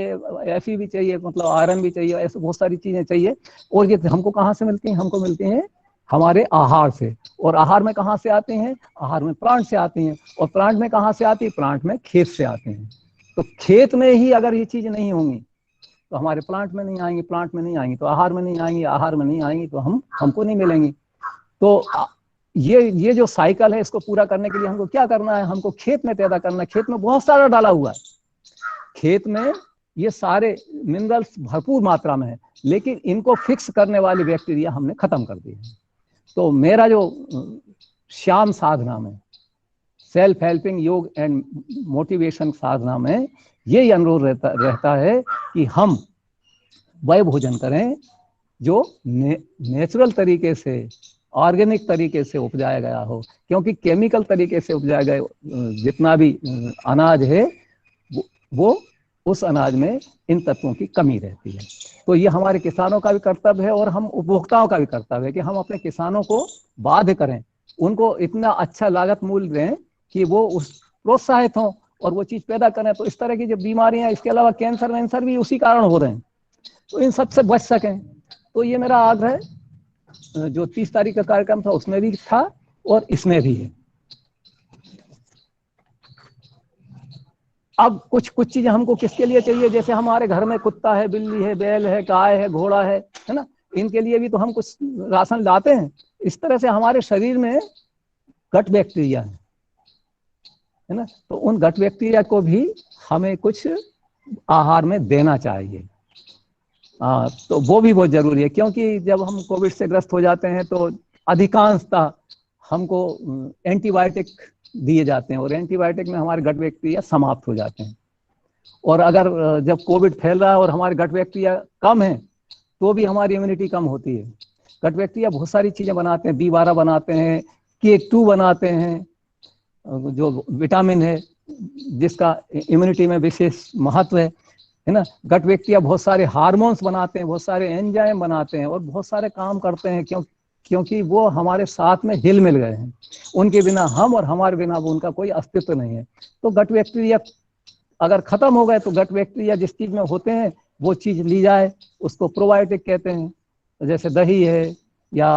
एफी भी चाहिए, मतलब आयरन भी चाहिए, ऐसे बहुत सारी चीजें चाहिए। और ये हमको कहाँ से मिलती हैं? हमको मिलती हैं हमारे आहार से। और आहार में कहाँ से आते हैं? आहार में प्लांट से आती हैं। और प्लांट में कहाँ से आती है? प्लांट में खेत से आते हैं। तो खेत में ही अगर ये चीज नहीं होंगी तो हमारे प्लांट में नहीं आएंगी, प्लांट में नहीं आएंगी तो आहार में नहीं आएंगी, आहार में नहीं आएंगी तो हमको नहीं मिलेंगी। तो ये जो साइकिल है इसको पूरा करने के लिए हमको क्या करना है? हमको खेत में पैदा करना है। खेत में बहुत सारा डाला हुआ है, खेत में ये सारे मिनरल्स भरपूर मात्रा में है, लेकिन इनको फिक्स करने वाली बैक्टीरिया हमने खत्म कर दी है। तो मेरा जो श्याम साधना में, सेल्फ हेल्पिंग योग एंड मोटिवेशन साधना में यही अनुरोध रहता है कि हम वह भोजन करें जो नेचुरल तरीके से, ऑर्गेनिक तरीके से उपजाया गया हो। क्योंकि केमिकल तरीके से उपजाया गया जितना भी अनाज है वो उस अनाज में इन तत्वों की कमी रहती है। तो ये हमारे किसानों का भी कर्तव्य है और हम उपभोक्ताओं का भी कर्तव्य है कि हम अपने किसानों को बाध्य करें, उनको इतना अच्छा लागत मूल्य दें कि वो उस प्रोत्साहित हों और वो चीज पैदा करें। तो इस तरह की जो बीमारियां, इसके अलावा कैंसर भी उसी कारण हो रहे हैं, तो इन सबसे बच सकें। तो ये मेरा आग्रह जो 30 तारीख का कार्यक्रम था उसमें भी था और इसमें भी है। अब कुछ चीजें हमको किसके लिए चाहिए? जैसे हमारे घर में कुत्ता है, बिल्ली है, बैल है, गाय है, घोड़ा है ना। इनके लिए भी तो हम कुछ राशन लाते हैं। इस तरह से हमारे शरीर में गट बैक्टीरिया है ना, तो उन गट बैक्टीरिया को भी हमें कुछ आहार में देना चाहिए। तो वो भी बहुत जरूरी है, क्योंकि जब हम कोविड से ग्रस्त हो जाते हैं तो अधिकांशतः हमको एंटीबायोटिक दिए जाते हैं और एंटीबायोटिक में हमारे गट बैक्टीरिया समाप्त हो जाते हैं। और अगर जब कोविड फैल रहा है और हमारे गट बैक्टीरिया कम है तो भी हमारी इम्यूनिटी कम होती है। गट बैक्टीरिया बहुत सारी चीजें बनाते हैं, B12 बनाते हैं, K2 बनाते हैं, जो विटामिन है जिसका इम्यूनिटी में विशेष महत्व है ना। गट बैक्टीरिया बहुत सारे हार्मोन्स बनाते हैं, बहुत सारे एंजाइम बनाते हैं और बहुत सारे काम करते हैं, क्योंकि वो हमारे साथ में हिल मिल गए हैं। उनके बिना हम और हमारे बिना वो उनका कोई अस्तित्व नहीं है। तो गट बैक्टीरिया अगर खत्म हो गए तो गट बैक्टीरिया जिस चीज में होते हैं वो चीज ली जाए, उसको प्रोबायोटिक कहते हैं। जैसे दही है या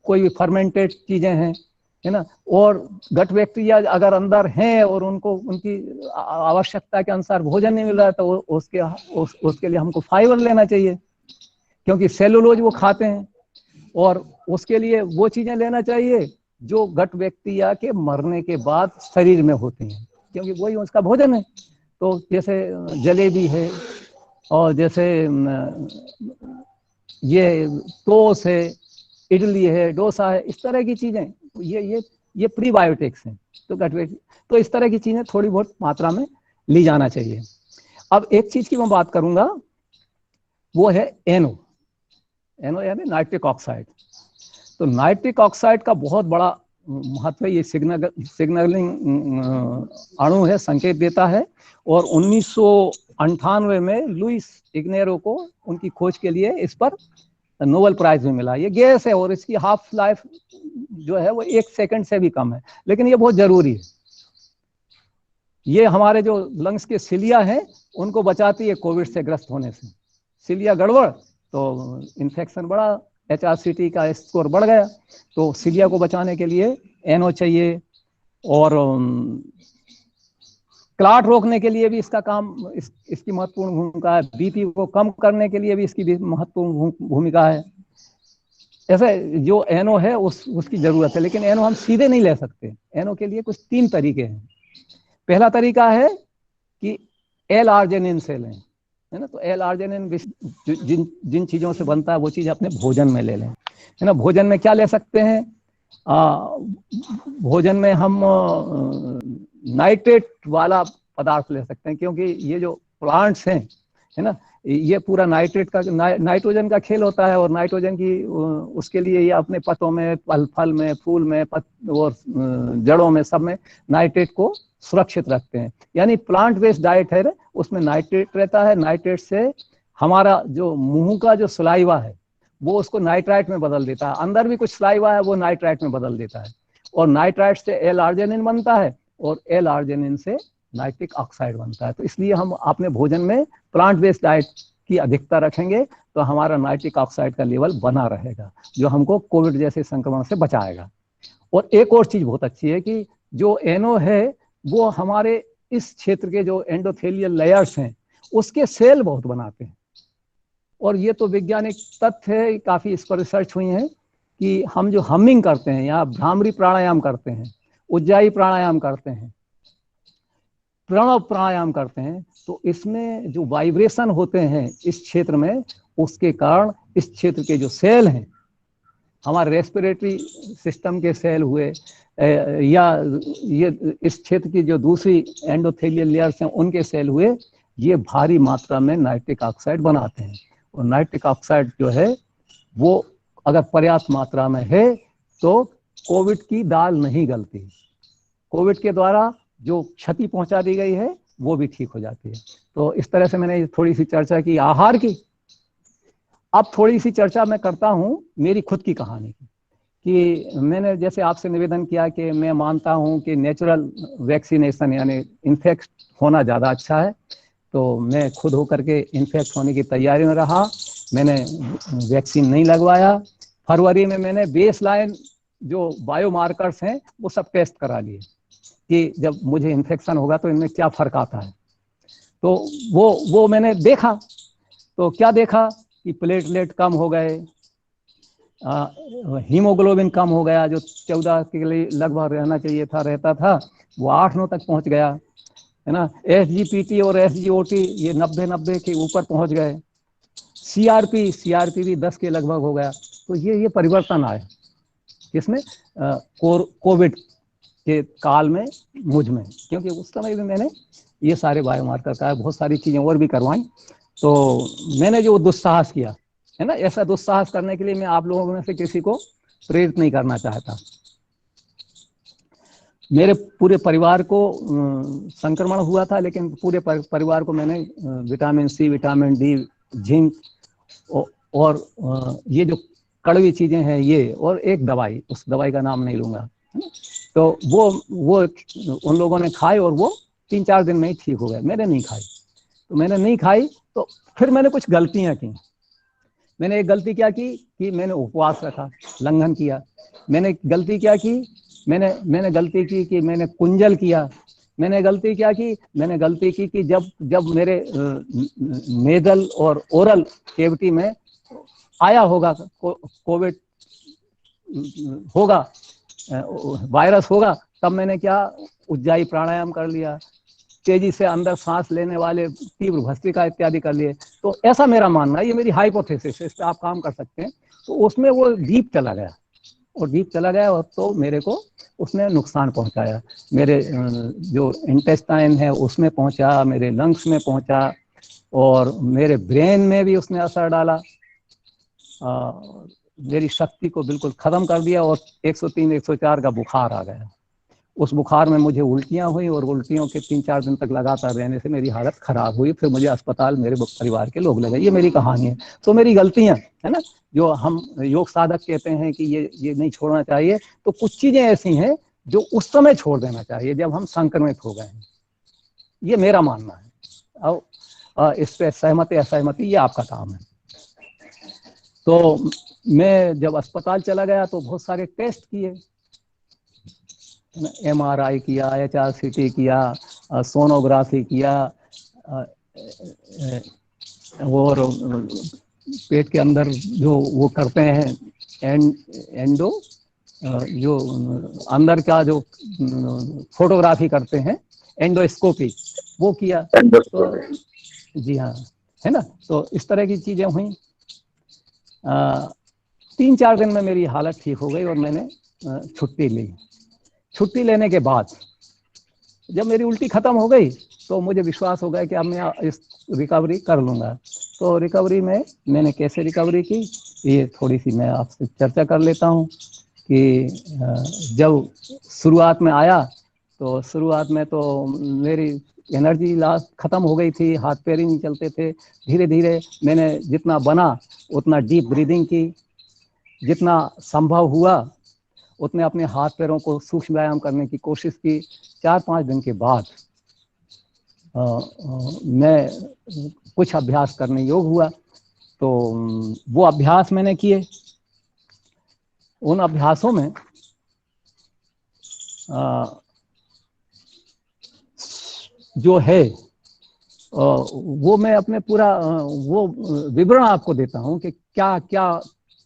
कोई भी फर्मेंटेड चीजें हैं, है ना। और गट बैक्टीरिया अगर अंदर हैं और उनको उनकी आवश्यकता के अनुसार भोजन नहीं मिल रहा है तो उसके लिए हमको फाइबर लेना चाहिए, क्योंकि सेलुलोज वो खाते हैं। और उसके लिए वो चीजें लेना चाहिए जो गट बैक्टीरिया के मरने के बाद शरीर में होती हैं, क्योंकि वही उसका भोजन है। तो जैसे जलेबी है और जैसे ये टोस है, इडली है, डोसा है, इस तरह की चीजें ये प्रीबायोटिक्स हैं। तो तो इस तरह की चीजें थोड़ी बहुत मात्रा में ली जाना चाहिए। अब एक चीज की मैं बात करूंगा, वो है एनो यानी नाइट्रिक ऑक्साइड। तो नाइट्रिक ऑक्साइड का बहुत बड़ा महत्व है। ये सिग्नलिंग अणु है, संकेत देता है। और 1998 में लुइस इग्नेरो को उनकी खोज के लिए इस पर नोबेल प्राइज भी मिला। ये गैस है और इसकी हाफ लाइफ जो है वो 1 सेकंड से भी कम है, लेकिन ये बहुत जरूरी है। ये हमारे जो लंग्स के सिलिया हैं उनको बचाती है कोविड से ग्रस्त होने से। सिलिया गड़बड़ तो इन्फेक्शन बढ़ा, HRCT का स्कोर बढ़ गया। तो सिलिया को बचाने के लिए एनो चाहिए। और क्लाट रोकने के लिए भी इसका काम, इसकी महत्वपूर्ण भूमिका है। BP को कम करने के लिए भी इसकी महत्वपूर्ण भूमिका है। ऐसे जो एनो है उसकी जरूरत है, लेकिन एनो हम सीधे नहीं ले सकते। एनो के लिए कुछ 3 तरीके हैं। पहला तरीका है कि L-आर्जिनिन से लें, है ना। तो L-आर्जिनिन जिन चीजों से बनता है वो चीज अपने भोजन में ले लें, है ना। भोजन में क्या ले सकते हैं? भोजन में हम नाइट्रेट वाला पदार्थ ले सकते हैं, क्योंकि ये जो प्लांट्स हैं, है ना, ये पूरा नाइट्रोजन का खेल होता है। और नाइट्रोजन की उसके लिए ये अपने पत्तों में, फल में, फूल में और जड़ों में, सब में नाइट्रेट को सुरक्षित रखते हैं। यानी प्लांट बेस्ड डाइट है, उसमें नाइट्रेट रहता है। नाइट्रेट से हमारा जो मुंह का जो सलाइवा है वो उसको नाइट्राइट में बदल देता है। अंदर भी कुछ सलाइवा है वो नाइट्राइट में बदल देता है। और नाइट्राइट से L-आर्जिनिन बनता है और L-आर्जिनिन से नाइट्रिक ऑक्साइड बनता है। तो इसलिए हम अपने भोजन में प्लांट बेस्ड डाइट की अधिकता रखेंगे तो हमारा नाइट्रिक ऑक्साइड का लेवल बना रहेगा, जो हमको कोविड जैसे संक्रमण से बचाएगा। और एक और चीज बहुत अच्छी है कि जो एनो है वो हमारे इस क्षेत्र के जो एंडोथेलियल लेयर्स हैं उसके सेल बहुत बनाते हैं। और ये तो वैज्ञानिक तथ्य है, काफी इस पर रिसर्च हुई है कि हम जो हमिंग करते हैं या भ्रामरी प्राणायाम करते हैं, उज्जाई प्राणायाम करते हैं, प्रणव प्राणायाम करते हैं, तो इसमें जो वाइब्रेशन होते हैं इस क्षेत्र में, उसके कारण इस क्षेत्र के जो सेल हैं, हमारे रेस्पिरेटरी सिस्टम के सेल हुए या ये इस क्षेत्र की जो दूसरी एंडोथेलियल लेयर्स हैं उनके सेल हुए, ये भारी मात्रा में नाइट्रिक ऑक्साइड बनाते हैं। और नाइट्रिक ऑक्साइड जो है वो अगर पर्याप्त मात्रा में है तो कोविड की दाल नहीं गलती। कोविड के द्वारा जो क्षति पहुंचा दी गई है वो भी ठीक हो जाती है। तो इस तरह से मैंने थोड़ी सी चर्चा की आहार की। अब थोड़ी सी चर्चा मैं करता हूं मेरी खुद की कहानी की, कि मैंने जैसे आपसे निवेदन किया कि मैं मानता हूं कि नेचुरल वैक्सीनेशन यानी इन्फेक्ट होना ज़्यादा अच्छा है। तो मैं खुद होकर के इन्फेक्ट होने की तैयारी में रहा, मैंने वैक्सीन नहीं लगवाया। फरवरी में मैंने बेस लाइन जो बायोमार्कर्स हैं वो सब टेस्ट करा लिए कि जब मुझे इन्फेक्शन होगा तो इनमें क्या फर्क आता है। तो वो मैंने देखा। तो क्या देखा कि प्लेटलेट कम हो गए, हीमोग्लोबिन कम हो गया, जो 14 के लिए लगभग रहना चाहिए था, रहता था, वो 8-9 तक पहुंच गया, है ना। SGPT और SGOT ये 90 के ऊपर पहुंच गए। CRP भी 10 के लगभग हो गया। तो ये परिवर्तन आए किसमें, कोविड के काल में मुझ में, क्योंकि उस समय भी मैंने ये सारे बायोमार्कर का बहुत सारी चीजें और भी करवाई। तो मैंने जो दुस्साहस किया है ना, ऐसा दुस्साहस करने के लिए मैं आप लोगों में से किसी को प्रेरित नहीं करना चाहता। मेरे पूरे परिवार को संक्रमण हुआ था, लेकिन पूरे परिवार को मैंने vitamin C, vitamin D, zinc और ये जो कड़वी चीजें हैं ये, और एक दवाई, उस दवाई का नाम नहीं लूंगा, तो वो उन लोगों ने खाए और वो 3-4 दिन में ही ठीक हो गए। मैंने नहीं खाई। तो मैंने नहीं खाई, तो फिर मैंने कुछ गलतियां की। मैंने एक गलती क्या की कि मैंने उपवास रखा, लंघन किया। मैंने गलती क्या की, मैंने गलती की कि मैंने कुंजल किया। मैंने गलती क्या की, मैंने गलती की कि जब मेरे नेजल और ओरल कैविटी में आया होगा कोविड होगा, वायरस होगा, तब मैंने क्या, उज्जाई प्राणायाम कर लिया, तेजी से अंदर सांस लेने वाले तीव्र भस्त्रिका इत्यादि कर लिए। तो ऐसा मेरा मानना है, ये मेरी हाइपोथेसिस है, इस पर आप काम कर सकते हैं। तो उसमें वो डीप चला गया, और तो मेरे को उसने नुकसान पहुंचाया। मेरे जो इंटेस्टाइन है उसमें पहुंचा, मेरे लंग्स में पहुंचा, और मेरे ब्रेन में भी उसने असर डाला। मेरी शक्ति को बिल्कुल खत्म कर दिया, और 103-104 का बुखार आ गया। उस बुखार में मुझे उल्टियां हुई, और उल्टियों के 3-4 दिन तक लगातार रहने से मेरी हालत खराब हुई। फिर मुझे अस्पताल मेरे परिवार के लोग ले गए। ये मेरी कहानी है। तो मेरी गलतियां है ना, जो हम योग साधक कहते हैं कि ये नहीं छोड़ना चाहिए, तो कुछ चीजें ऐसी हैं जो उस समय छोड़ देना चाहिए जब हम संक्रमित हो गए हैं। ये मेरा मानना है। अब इस पे सहमति असहमति ये आपका काम है। तो मैं जब अस्पताल चला गया तो बहुत सारे टेस्ट किए, MRI किया, HRCT किया, सोनोग्राफी किया, और पेट के अंदर जो वो करते हैं एंडो, जो अंदर का जो फोटोग्राफी करते हैं, एंडोस्कोपी, वो किया। तो जी हाँ, है ना। तो इस तरह की चीजें हुई। 3-4 दिन में मेरी हालत ठीक हो गई, और मैंने छुट्टी ली। छुट्टी लेने के बाद जब मेरी उल्टी खत्म हो गई, तो मुझे विश्वास हो गया कि अब मैं इस रिकवरी कर लूंगा। तो रिकवरी में मैंने कैसे रिकवरी की, ये थोड़ी सी मैं आपसे चर्चा कर लेता हूँ। कि जब शुरुआत में आया, तो शुरुआत में तो मेरी एनर्जी लास्ट खत्म हो गई थी, हाथ पैर ही नहीं चलते थे। धीरे धीरे मैंने जितना बना उतना डीप ब्रीदिंग की, जितना संभव हुआ उतने अपने हाथ पैरों को सूक्ष्म व्यायाम करने की कोशिश की। 4-5 दिन के बाद मैं कुछ अभ्यास करने योग्य हुआ। तो वो अभ्यास मैंने किए। उन अभ्यासों में जो है वो मैं अपने पूरा वो विवरण आपको देता हूँ कि क्या क्या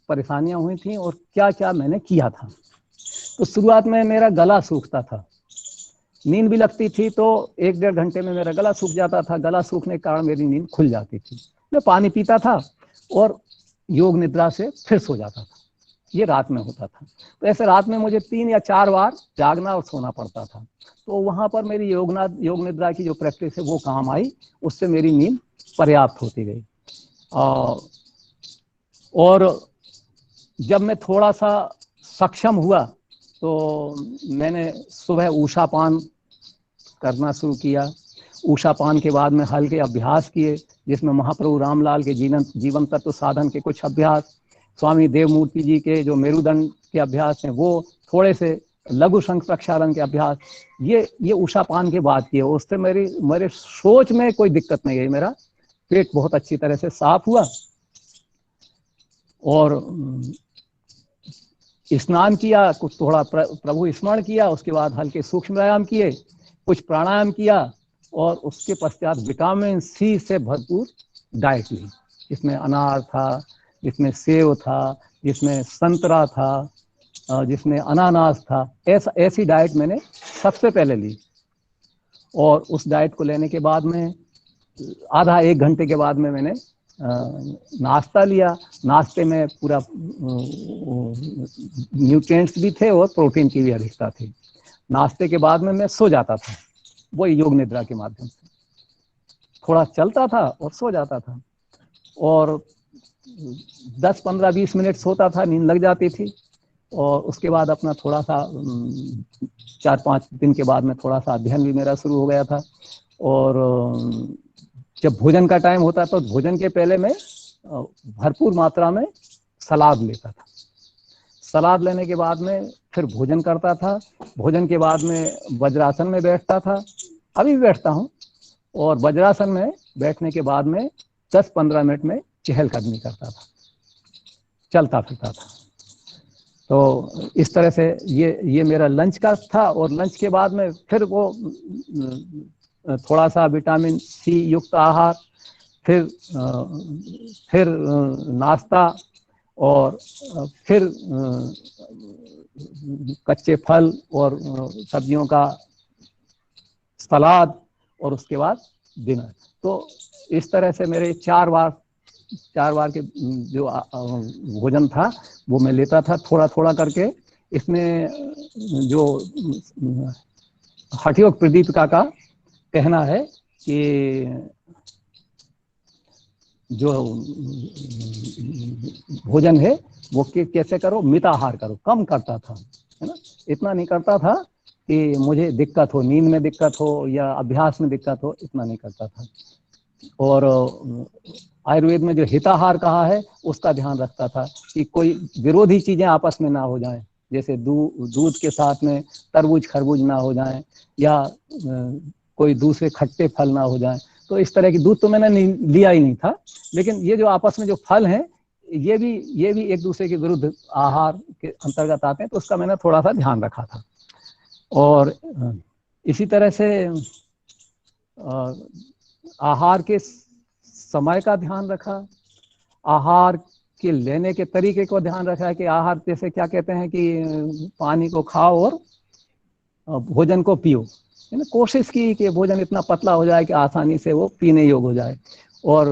परेशानियां हुई थी और क्या क्या मैंने किया था। तो शुरुआत में मेरा गला सूखता था, नींद भी लगती थी, तो 1-1.5 घंटे में मेरा गला सूख जाता था। गला सूखने के कारण मेरी नींद खुल जाती थी। मैं पानी पीता था और योग निद्रा से फिर सो जाता था। ये रात में होता था। तो ऐसे रात में मुझे 3 या 4 बार जागना और सोना पड़ता था। तो वहां पर मेरी योग निद्रा की जो प्रैक्टिस है वो काम आई, उससे मेरी नींद पर्याप्त होती गई। और जब मैं थोड़ा सा सक्षम हुआ, तो मैंने सुबह ऊषापान करना शुरू किया। ऊषापान के बाद में हल्के अभ्यास किए, जिसमें महाप्रभु रामलाल के जीवन तत्व साधन के कुछ अभ्यास, स्वामी देवमूर्ति जी के जो मेरुदंड के अभ्यास हैं वो, थोड़े से लघु शंख प्रक्षालन के अभ्यास, ये ऊषापान के बाद किए। उससे मेरे सोच में कोई दिक्कत नहीं आई। मेरा पेट बहुत अच्छी तरह से साफ हुआ, और स्नान किया, कुछ थोड़ा प्रभु स्मरण किया, उसके बाद हल्के सूक्ष्म व्यायाम किए, कुछ प्राणायाम किया, और उसके पश्चात विटामिन C से भरपूर डाइट ली, जिसमें अनार था, जिसमें सेव था, जिसमें संतरा था, जिसमें अनानास था, ऐसी डाइट मैंने सबसे पहले ली। और उस डाइट को लेने के बाद में आधा एक घंटे के बाद में मैंने नाश्ता लिया। नाश्ते में पूरा न्यूट्रिएंट्स भी थे और प्रोटीन की भी अधिकता थी। नाश्ते के बाद में मैं सो जाता था, वही योग निद्रा के माध्यम से थोड़ा चलता था और सो जाता था, और 10-15-20 मिनट सोता था, नींद लग जाती थी। और उसके बाद अपना थोड़ा सा 4-5 दिन के बाद में थोड़ा सा अध्ययन भी मेरा शुरू हो गया था। और जब भोजन का टाइम होता तो भोजन के पहले मैं भरपूर मात्रा में सलाद लेता था। सलाद लेने के बाद में फिर भोजन करता था। भोजन के बाद में वज्रासन में बैठता था, अभी भी बैठता हूँ। और वज्रासन में बैठने के बाद में 10-15 मिनट में चहलकदमी करता था, चलता फिरता था। तो इस तरह से ये मेरा लंच का था। और लंच के बाद में फिर वो थोड़ा सा विटामिन सी युक्त आहार, फिर नाश्ता, और फिर कच्चे फल और सब्जियों का सलाद, और उसके बाद डिनर। तो इस तरह से मेरे 4 बार के जो भोजन था वो मैं लेता था, थोड़ा थोड़ा करके। इसमें जो हठयोग प्रदीप का कहना है कि जो भोजन है वो कैसे करो, मिताहार करो। कम करता था, है ना, इतना नहीं करता था कि मुझे दिक्कत हो, नींद में दिक्कत हो या अभ्यास में दिक्कत हो, इतना नहीं करता था। और आयुर्वेद में जो हिताहार कहा है उसका ध्यान रखता था कि कोई विरोधी चीजें आपस में ना हो जाएं, जैसे दूध के साथ में तरबूज खरबूज ना हो जाएं, या कोई दूसरे खट्टे फल ना हो जाएं। तो इस तरह की, दूध तो मैंने लिया ही नहीं था, लेकिन ये जो आपस में जो फल हैं ये भी एक दूसरे के विरुद्ध आहार के अंतर्गत आते हैं, तो उसका मैंने थोड़ा सा ध्यान रखा था। और इसी तरह से आहार के समय का ध्यान रखा, आहार के लेने के तरीके को ध्यान रखा कि आहार जैसे क्या कहते हैं कि पानी को खाओ और भोजन को पियो। मैंने कोशिश की कि भोजन इतना पतला हो जाए कि आसानी से वो पीने योग्य हो जाए, और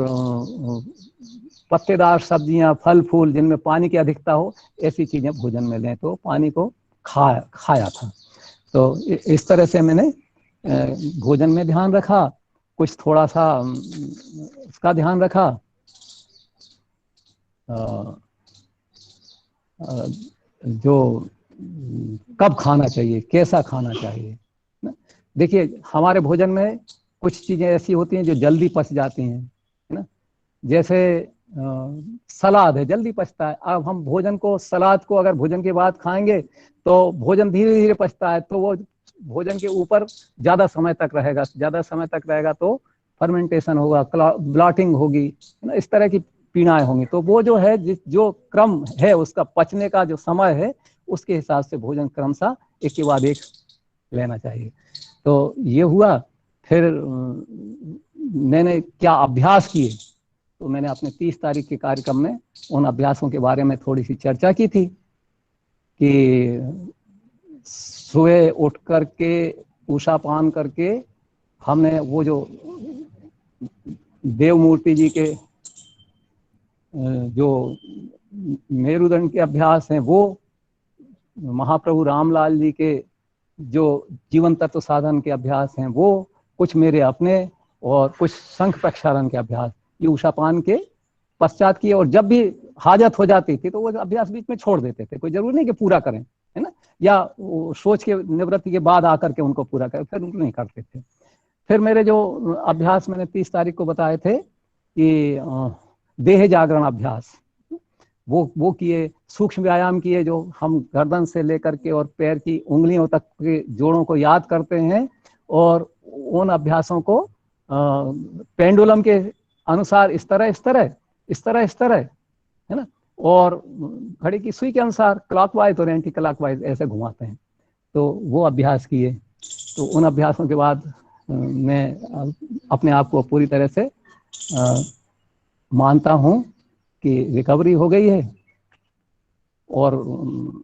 पत्तेदार सब्जियां, फल फूल जिनमें पानी की अधिकता हो, ऐसी चीजें भोजन में लें। तो पानी को खाया था। तो इस तरह से मैंने भोजन में ध्यान रखा, कुछ थोड़ा सा उसका ध्यान रखा, जो कब खाना चाहिए, कैसा खाना चाहिए। देखिए हमारे भोजन में कुछ चीजें ऐसी होती हैं जो जल्दी पच जाती हैं, है ना, जैसे सलाद है, जल्दी पचता है। अब हम भोजन को, सलाद को अगर भोजन के बाद खाएंगे तो भोजन धीरे धीरे पचता है, तो वो भोजन के ऊपर ज्यादा समय तक रहेगा तो फर्मेंटेशन होगा, ब्लॉटिंग होगी, है ना, इस तरह की पीड़ाएं होंगी। तो वो जो है, जो क्रम है उसका पचने का जो समय है, उसके हिसाब से भोजन क्रमशः एक के बाद एक लेना चाहिए। तो ये हुआ। फिर मैंने क्या अभ्यास किए, तो मैंने अपने 30 तारीख के कार्यक्रम में उन अभ्यासों के बारे में थोड़ी सी चर्चा की थी कि सुबह उठ करके उषा पान करके हमने वो जो देव मूर्ति जी के जो मेरुदंड के अभ्यास हैं, वो महाप्रभु रामलाल जी के जो जीवन तत्व साधन के अभ्यास हैं, वो कुछ मेरे अपने, और कुछ शंख प्रक्षालन के अभ्यास, ये उषापान के पश्चात किए। और जब भी हाजत हो जाती थी तो वो अभ्यास बीच में छोड़ देते थे, कोई जरूरी नहीं कि पूरा करें, है ना, या सोच के निवृत्ति के बाद आकर के उनको पूरा करें, फिर उनको नहीं करते थे। फिर मेरे जो अभ्यास मैंने 30 तारीख को बताए थे कि देह जागरण अभ्यास, वो किए। सूक्ष्म व्यायाम किए, जो हम गर्दन से लेकर के और पैर की उंगलियों तक के जोड़ों को याद करते हैं, और उन अभ्यासों को पेंडुलम के अनुसार इस तरह, है ना, और घड़ी की सुई के अनुसार क्लॉकवाइज और एंटी क्लॉकवाइज ऐसे घुमाते हैं। तो वो अभ्यास किए। तो उन अभ्यासों के बाद मैं अपने आप को पूरी तरह से मानता हूँ कि रिकवरी हो गई है। और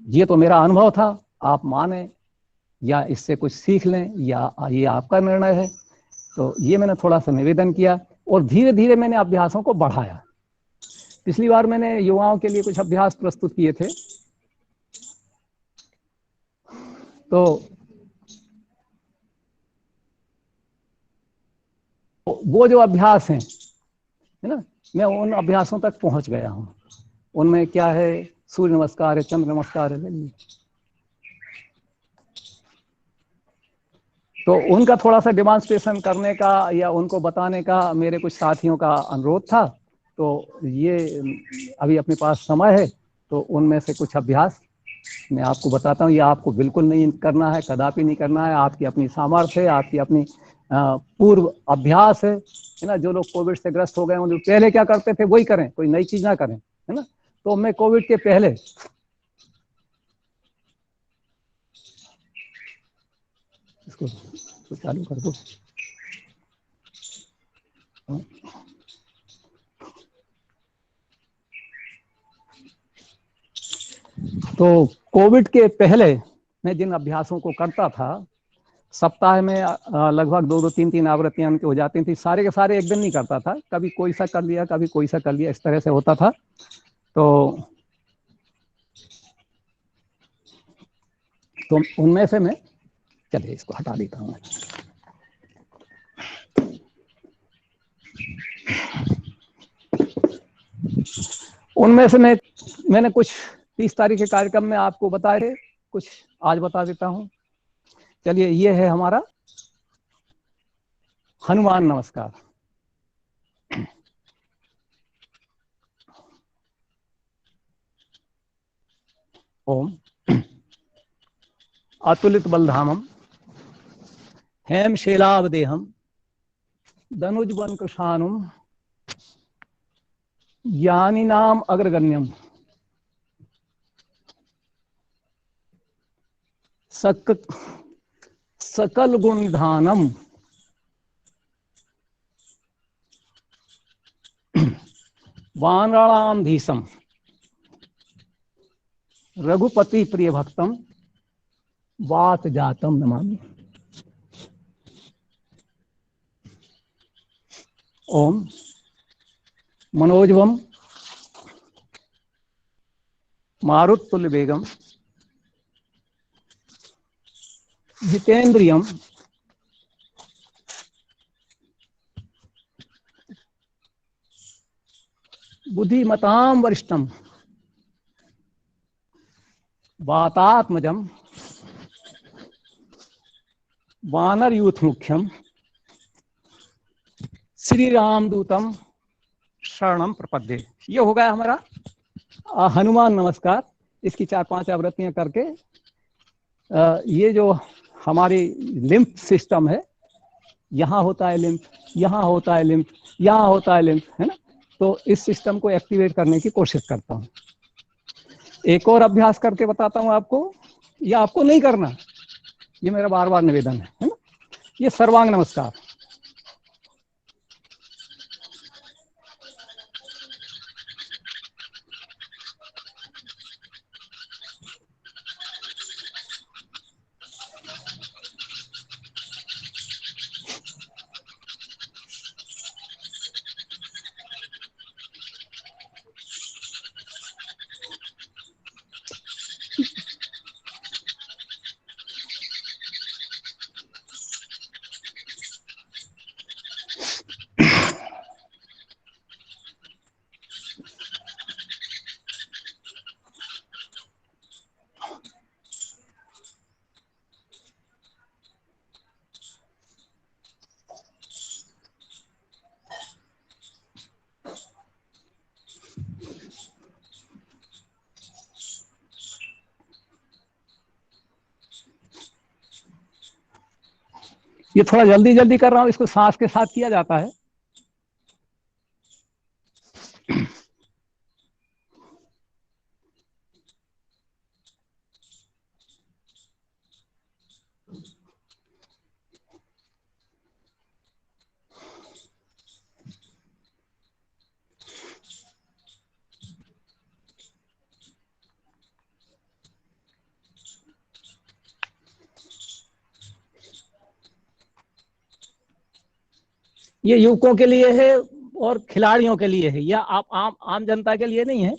ये तो मेरा अनुभव था, आप माने या इससे कुछ सीख लें या ये आपका निर्णय है। तो ये मैंने थोड़ा सा निवेदन किया और धीरे धीरे मैंने अभ्यासों को बढ़ाया। पिछली बार मैंने युवाओं के लिए कुछ अभ्यास प्रस्तुत किए थे, तो वो जो अभ्यास हैं, है ना, मैं उन अभ्यासों तक पहुंच गया हूं। उनमें क्या है, सूर्य नमस्कार है, चंद्र नमस्कार है, तो उनका थोड़ा सा डिमॉन्स्ट्रेशन करने का या उनको बताने का मेरे कुछ साथियों का अनुरोध था। तो ये अभी अपने पास समय है, तो उनमें से कुछ अभ्यास मैं आपको बताता हूँ। ये आपको बिल्कुल नहीं करना है, कदापि नहीं करना है, आपकी अपनी सामर्थ्य है, आपकी अपनी पूर्व अभ्यास है ना। जो लोग कोविड से ग्रस्त हो गए हैं, पहले क्या करते थे वही करें, कोई नई चीज ना करें, है ना। तो मैं कोविड के पहले इसको चालू कर दो। तो कोविड के पहले मैं जिन अभ्यासों को करता था, सप्ताह में लगभग 2-3 आवृत्तियां उनकी हो जाती थी। सारे के सारे एक दिन नहीं करता था, कभी कोई सा कर लिया, कभी कोई सा कर लिया, इस तरह से होता था। तो उनमें से मैं, चलिए इसको हटा देता हूँ। उनमें से मैंने कुछ 30 तारीख के कार्यक्रम में आपको बताए थे, कुछ आज बता देता हूँ। चलिए, ये है हमारा हनुमान नमस्कार। ओम अतुलित बलधामम हेम शैलावदेहम धनुजवन कृशानुम ज्ञानी नाम अग्रगण्यम सकल गुण निधानम वानराणाम धीसम रघुपति प्रिय भक्तम वात जातम नमामि। ओम मनोजवम मारुतुल्य वेगम जितेन्द्रियम बुद्धिमताम वरिष्ठम वातात्मजम वानर यूथ मुख्यम श्री रामदूतम शरणम प्रपद्ये। ये हो गया हमारा हनुमान नमस्कार। इसकी 4-5 आवृत्तियां करके ये जो हमारी लिम्फ सिस्टम है, यहाँ होता है लिम्फ, यहाँ होता है लिम्फ, यहाँ होता है लिम्फ, है ना। तो इस सिस्टम को एक्टिवेट करने की कोशिश करता हूँ। एक और अभ्यास करके बताता हूँ आपको, ये आपको नहीं करना, ये मेरा बार बार निवेदन है ना। ये सर्वांग नमस्कार। ये थोड़ा जल्दी जल्दी कर रहा हूँ, इसको सांस के साथ किया जाता है। ये युवकों के लिए है और खिलाड़ियों के लिए है, या आप आम जनता के लिए नहीं है।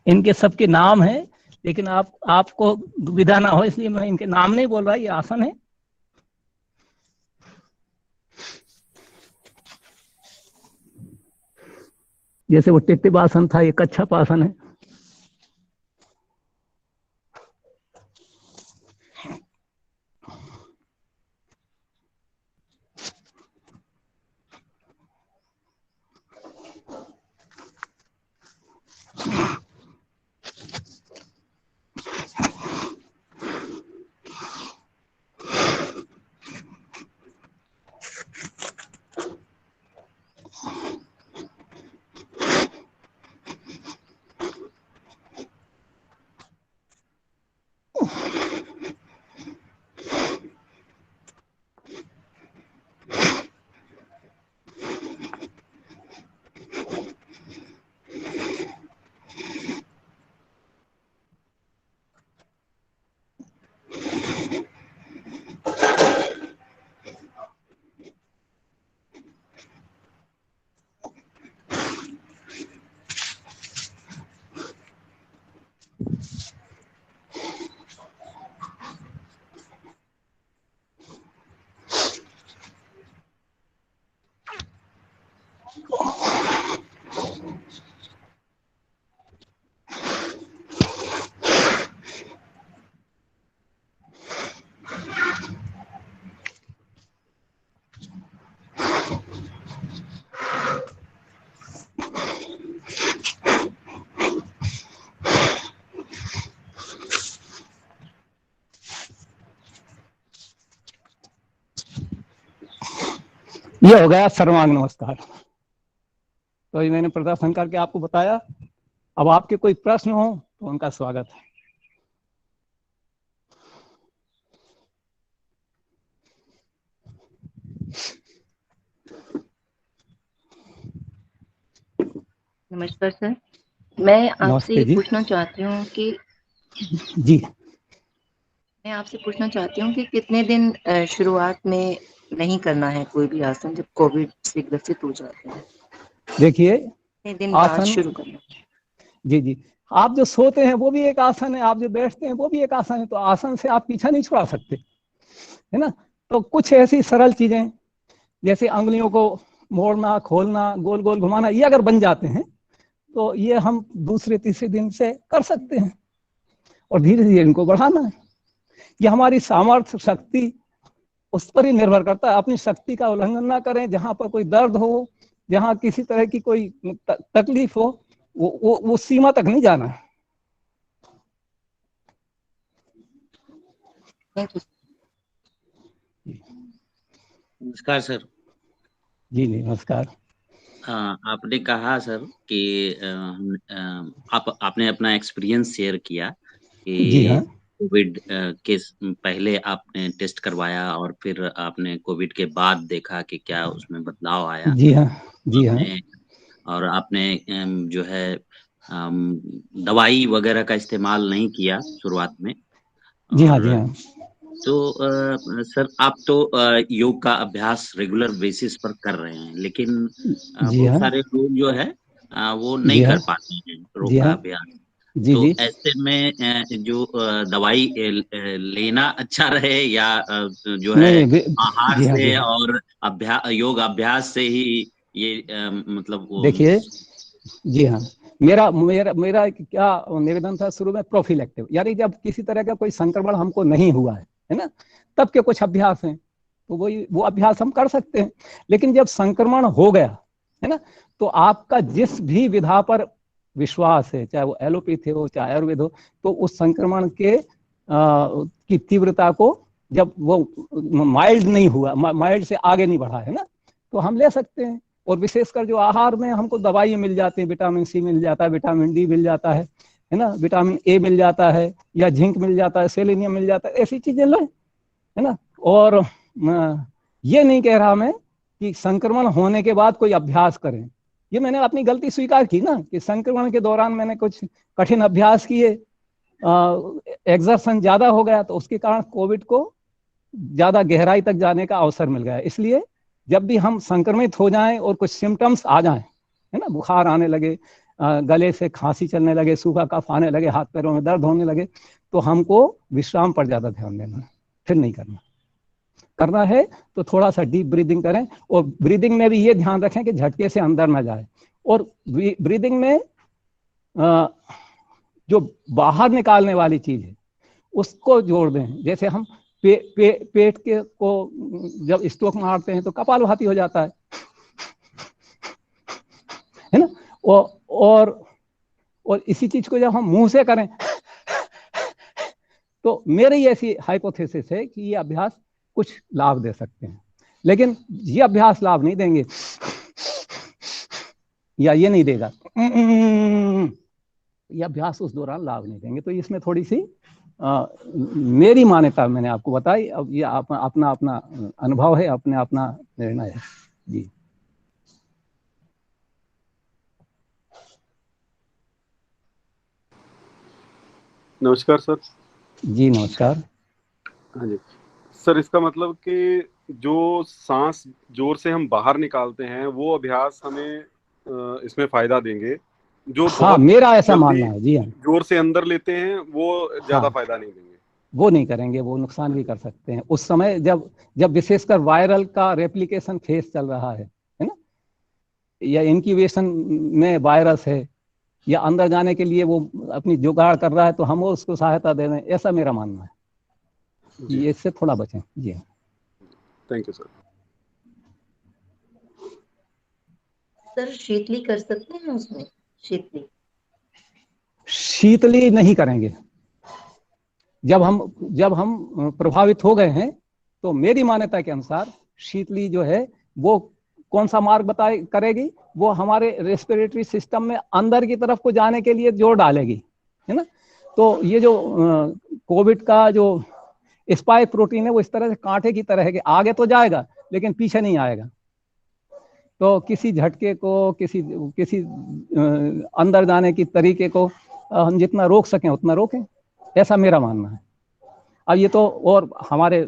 इनके सबके नाम है, लेकिन आपको दुविधा ना हो इसलिए मैं इनके नाम नहीं बोल रहा, ये आसन है। जैसे वो टिट्टिब आसन था, ये कच्छप आसन है। ये हो गया सर्वांग नमस्कार। तो ये मैंने प्रदर्शन करके आपको बताया। अब आपके कोई प्रश्न हो तो उनका स्वागत है। नमस्कार सर, मैं आपसे नमस्ते ये जी। पूछना चाहती हूँ कि जी मैं आपसे पूछना चाहती हूँ कि कितने दिन शुरुआत में नहीं करना है कोई भी आसन जब कोविड से ग्रसित हो जाते हैं, देखिए, कितने दिन बाद आसन, शुरू करना है? जी जी, आप जो सोते हैं वो भी एक आसन है, आप जो बैठते हैं वो भी एक आसन है। तो आसन से आप पीछा नहीं छुड़ा सकते, है ना। तो कुछ ऐसी सरल चीजें जैसे अंगुलियों को मोड़ना, खोलना, गोल गोल घुमाना, ये अगर बन जाते हैं तो ये हम दूसरे तीसरे दिन से कर सकते हैं, और धीरे धीरे इनको बढ़ाना है। ये हमारी सामर्थ्य, शक्ति, उस पर ही निर्भर करता है। अपनी शक्ति का उल्लंघन ना करें। जहां पर कोई दर्द हो, जहां किसी तरह की कोई तकलीफ हो, वो सीमा तक नहीं जाना है। Thank you. नमस्कार सर। जी नमस्कार। आपने कहा सर कि आपने अपना एक्सपीरियंस शेयर किया जी हाँ। कि कोविड के पहले आपने टेस्ट करवाया और फिर आपने कोविड के बाद देखा कि क्या उसमें बदलाव आया। जी हाँ। जी हाँ। और आपने जो है दवाई वगैरह का इस्तेमाल नहीं किया शुरुआत में। जी हाँ। जी और हाँ। तो सर आप तो योग का अभ्यास रेगुलर बेसिस पर कर रहे हैं, लेकिन जी बहुत हाँ। सारे लोग जो है वो जी नहीं हाँ। कर पाते हैं जी योग का हाँ। अभ्यास। जी तो जी। ऐसे में जो दवाई लेना अच्छा रहे या जो है नहीं नहीं, आहार जी हाँ। जी से हाँ। और योग अभ्यास से ही ये मतलब वो देखिए, जी हाँ, मेरा मेरा मेरा क्या निवेदन था शुरू में, प्रोफिलेक्टिव, यानी जब किसी तरह का कोई संक्रमण हमको नहीं हुआ है ना, तब के कुछ अभ्यास हैं, तो वो अभ्यास हम कर सकते हैं। लेकिन जब संक्रमण हो गया है ना, तो आपका जिस भी विधा पर विश्वास है, चाहे वो एलोपैथी हो चाहे आयुर्वेद हो, तो उस संक्रमण के की तीव्रता को, जब वो माइल्ड नहीं हुआ, माइल्ड से आगे नहीं बढ़ा है ना, तो हम ले सकते हैं। और विशेषकर जो आहार में हमको दवाई मिल जाती है, विटामिन सी मिल जाता है, विटामिन डी मिल जाता है ना, विटामिन ए मिल जाता है, या जिंक मिल जाता है, सेलेनियम मिल जाता है, ऐसी चीजें लें, है ना। और ये नहीं कह रहा मैं कि संक्रमण होने के बाद कोई अभ्यास करें, ये मैंने अपनी गलती स्वीकार की ना, कि संक्रमण के दौरान मैंने कुछ कठिन अभ्यास किए, एक्सर्शन ज्यादा हो गया, तो उसके कारण कोविड को ज्यादा गहराई तक जाने का अवसर मिल गया। इसलिए जब भी हम संक्रमित हो जाएं और कुछ सिम्टम्स आ जाएं, है ना, बुखार आने लगे, गले से खांसी चलने लगे, सूखा कफ आने लगे, हाथ पैरों में दर्द होने लगे, तो हमको विश्राम पर ज्यादा ध्यान देना है, फिर नहीं करना है तो थोड़ा सा डीप ब्रीदिंग करें। और ब्रीदिंग में भी ये ध्यान रखें कि झटके से अंदर ना जाए, और ब्रीदिंग में जो बाहर निकालने वाली चीज है उसको जोड़ दें। जैसे हम पेट के को जब स्ट्रोक मारते हैं तो कपालभाति हो जाता है ना, और इसी चीज को जब हम मुंह से करें तो मेरी ऐसी हाइपोथेसिस है कि ये अभ्यास कुछ लाभ दे सकते हैं, लेकिन ये अभ्यास लाभ नहीं देंगे, या ये नहीं देगा, ये अभ्यास उस दौरान लाभ नहीं देंगे। तो इसमें थोड़ी सी मेरी मान्यता मैंने आपको बताई, अब ये अपना अपना अनुभव है, अपना निर्णय है जी। नमस्कार सर। जी नमस्कार। हाँ जी सर, इसका मतलब कि जो सांस जोर से हम बाहर निकालते हैं वो अभ्यास हमें इसमें फायदा देंगे, जो हाँ मेरा ऐसा मानना है जी। हाँ, जोर से अंदर लेते हैं वो ज्यादा फायदा नहीं देंगे, वो नहीं करेंगे, वो नुकसान भी कर सकते हैं उस समय जब विशेषकर वायरल का रेप्लिकेशन फेज चल रहा है ना, या इंक्यूबेशन में वायरस है, या अंदर जाने के लिए वो अपनी जुगाड़ कर रहा है, तो हम उसको सहायता दे दें, ऐसा मेरा मानना है। ये इससे थोड़ा बचें जी। Thank you sir. सर शीतली कर सकते हैं उसमें? शीतली नहीं करेंगे। जब हम प्रभावित हो गए हैं तो मेरी मान्यता के अनुसार शीतली जो है वो कौन सा मार्ग करेगी, वो हमारे रेस्पिरेटरी सिस्टम में अंदर की तरफ को जाने के लिए जोर डालेगी, है ना। तो ये जो कोविड का जो स्पाइक प्रोटीन है वो इस तरह से कांटे की तरह है कि आगे तो जाएगा लेकिन पीछे नहीं आएगा। तो किसी झटके को, किसी अंदर जाने की तरीके को हम जितना रोक सकें उतना रोकें, ऐसा मेरा मानना है। अब ये तो और हमारे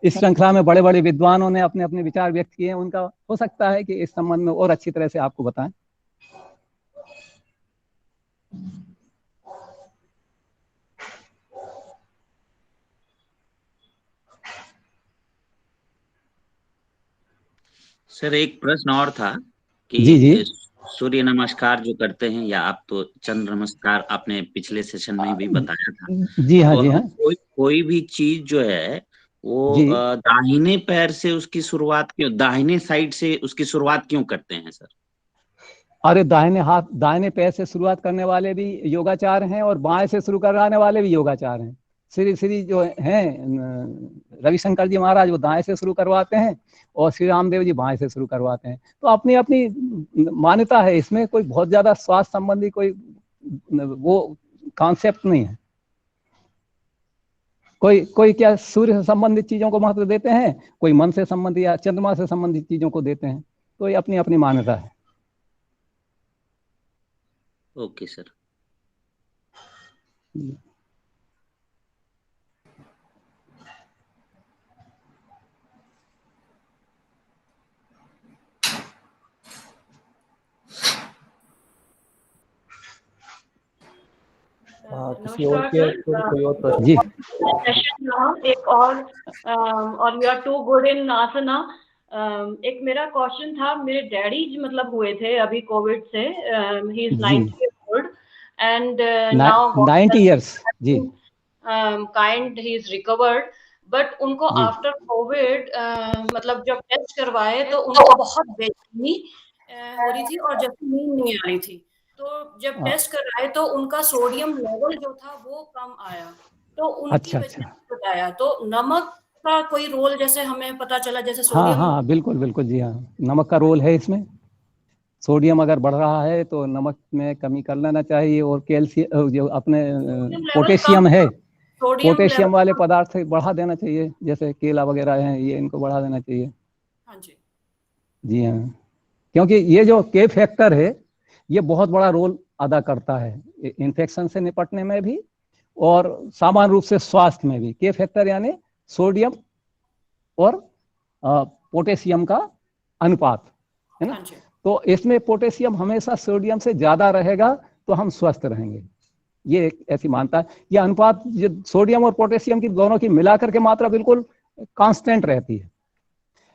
इस श्रृंखला में बड़े बड़े विद्वानों ने अपने अपने विचार व्यक्त किए हैं, उनका हो सकता है कि इस संबंध में और अच्छी तरह से आपको बताएं। सर एक प्रश्न और था कि जी। सूर्य नमस्कार जो करते हैं, या आप तो चंद्र नमस्कार आपने पिछले सेशन में भी बताया था। जी हाँ, तो जी हाँ। कोई भी चीज जो है वो दाहिने पैर से उसकी शुरुआत क्यों, दाहिने साइड से उसकी शुरुआत क्यों करते हैं सर? अरे दाहिने पैर से शुरुआत करने वाले भी योगाचार हैं और बाएं से शुरू कराने वाले भी योगाचार हैं। श्री जो हैं रविशंकर जी महाराज वो दाएं से शुरू करवाते हैं और श्री रामदेव जी बाएं से शुरू करवाते हैं। तो अपनी अपनी मान्यता है, इसमें कोई बहुत ज्यादा स्वास्थ्य संबंधी कोई वो कॉन्सेप्ट नहीं है। कोई क्या सूर्य से संबंधित चीजों को महत्व देते हैं, कोई मन से संबंधित या चंद्रमा से संबंधित चीजों को देते हैं। तो ये अपनी अपनी मान्यता है। Okay sir. किसी और के कोई और प्रश्न? जी एक और you are too good in आसना। एक मेरा क्वेश्चन था, मेरे डैडी मतलब हुए थे अभी कोविड से, he is 90 years old and now 90 years जी kind he is recovered, but उनको आफ्टर कोविड मतलब जब टेस्ट करवाए तो उनको बहुत बेचैनी हो रही थी और जैसे नींद नहीं आ रही थी। तो जब टेस्ट कराए तो उनका सोडियम लेवल जो था वो कम आया, तो उनकी वजह से बताया। तो नमक का कोई रोल जैसे हमें पता चला, जैसे हाँ सोडियम? हाँ बिल्कुल बिल्कुल जी हाँ, नमक का रोल है इसमें। सोडियम अगर बढ़ रहा है तो नमक में कमी कर लेना चाहिए, और कैल्शियम जो अपने सोडियम लेवल पोटेशियम कम, है, सोडियम पोटेशियम लेवल वाले कम। पदार्थ बढ़ा देना चाहिए, जैसे केला वगैरह है, ये इनको बढ़ा देना चाहिए। हाँ जी। जी हाँ, क्योंकि ये जो के फैक्टर है ये बहुत बड़ा रोल अदा करता है इन्फेक्शन से निपटने में भी, और सामान्य रूप से स्वास्थ्य में भी। के फैक्टर यानी सोडियम और पोटेशियम का अनुपात है ना। हाँ जी। तो इसमें पोटेशियम हमेशा सोडियम से ज्यादा रहेगा तो हम स्वस्थ रहेंगे, ये एक ऐसी मानता है। ये अनुपात सोडियम और पोटेशियम की दोनों की मिलाकर के मात्रा बिल्कुल कांस्टेंट रहती है,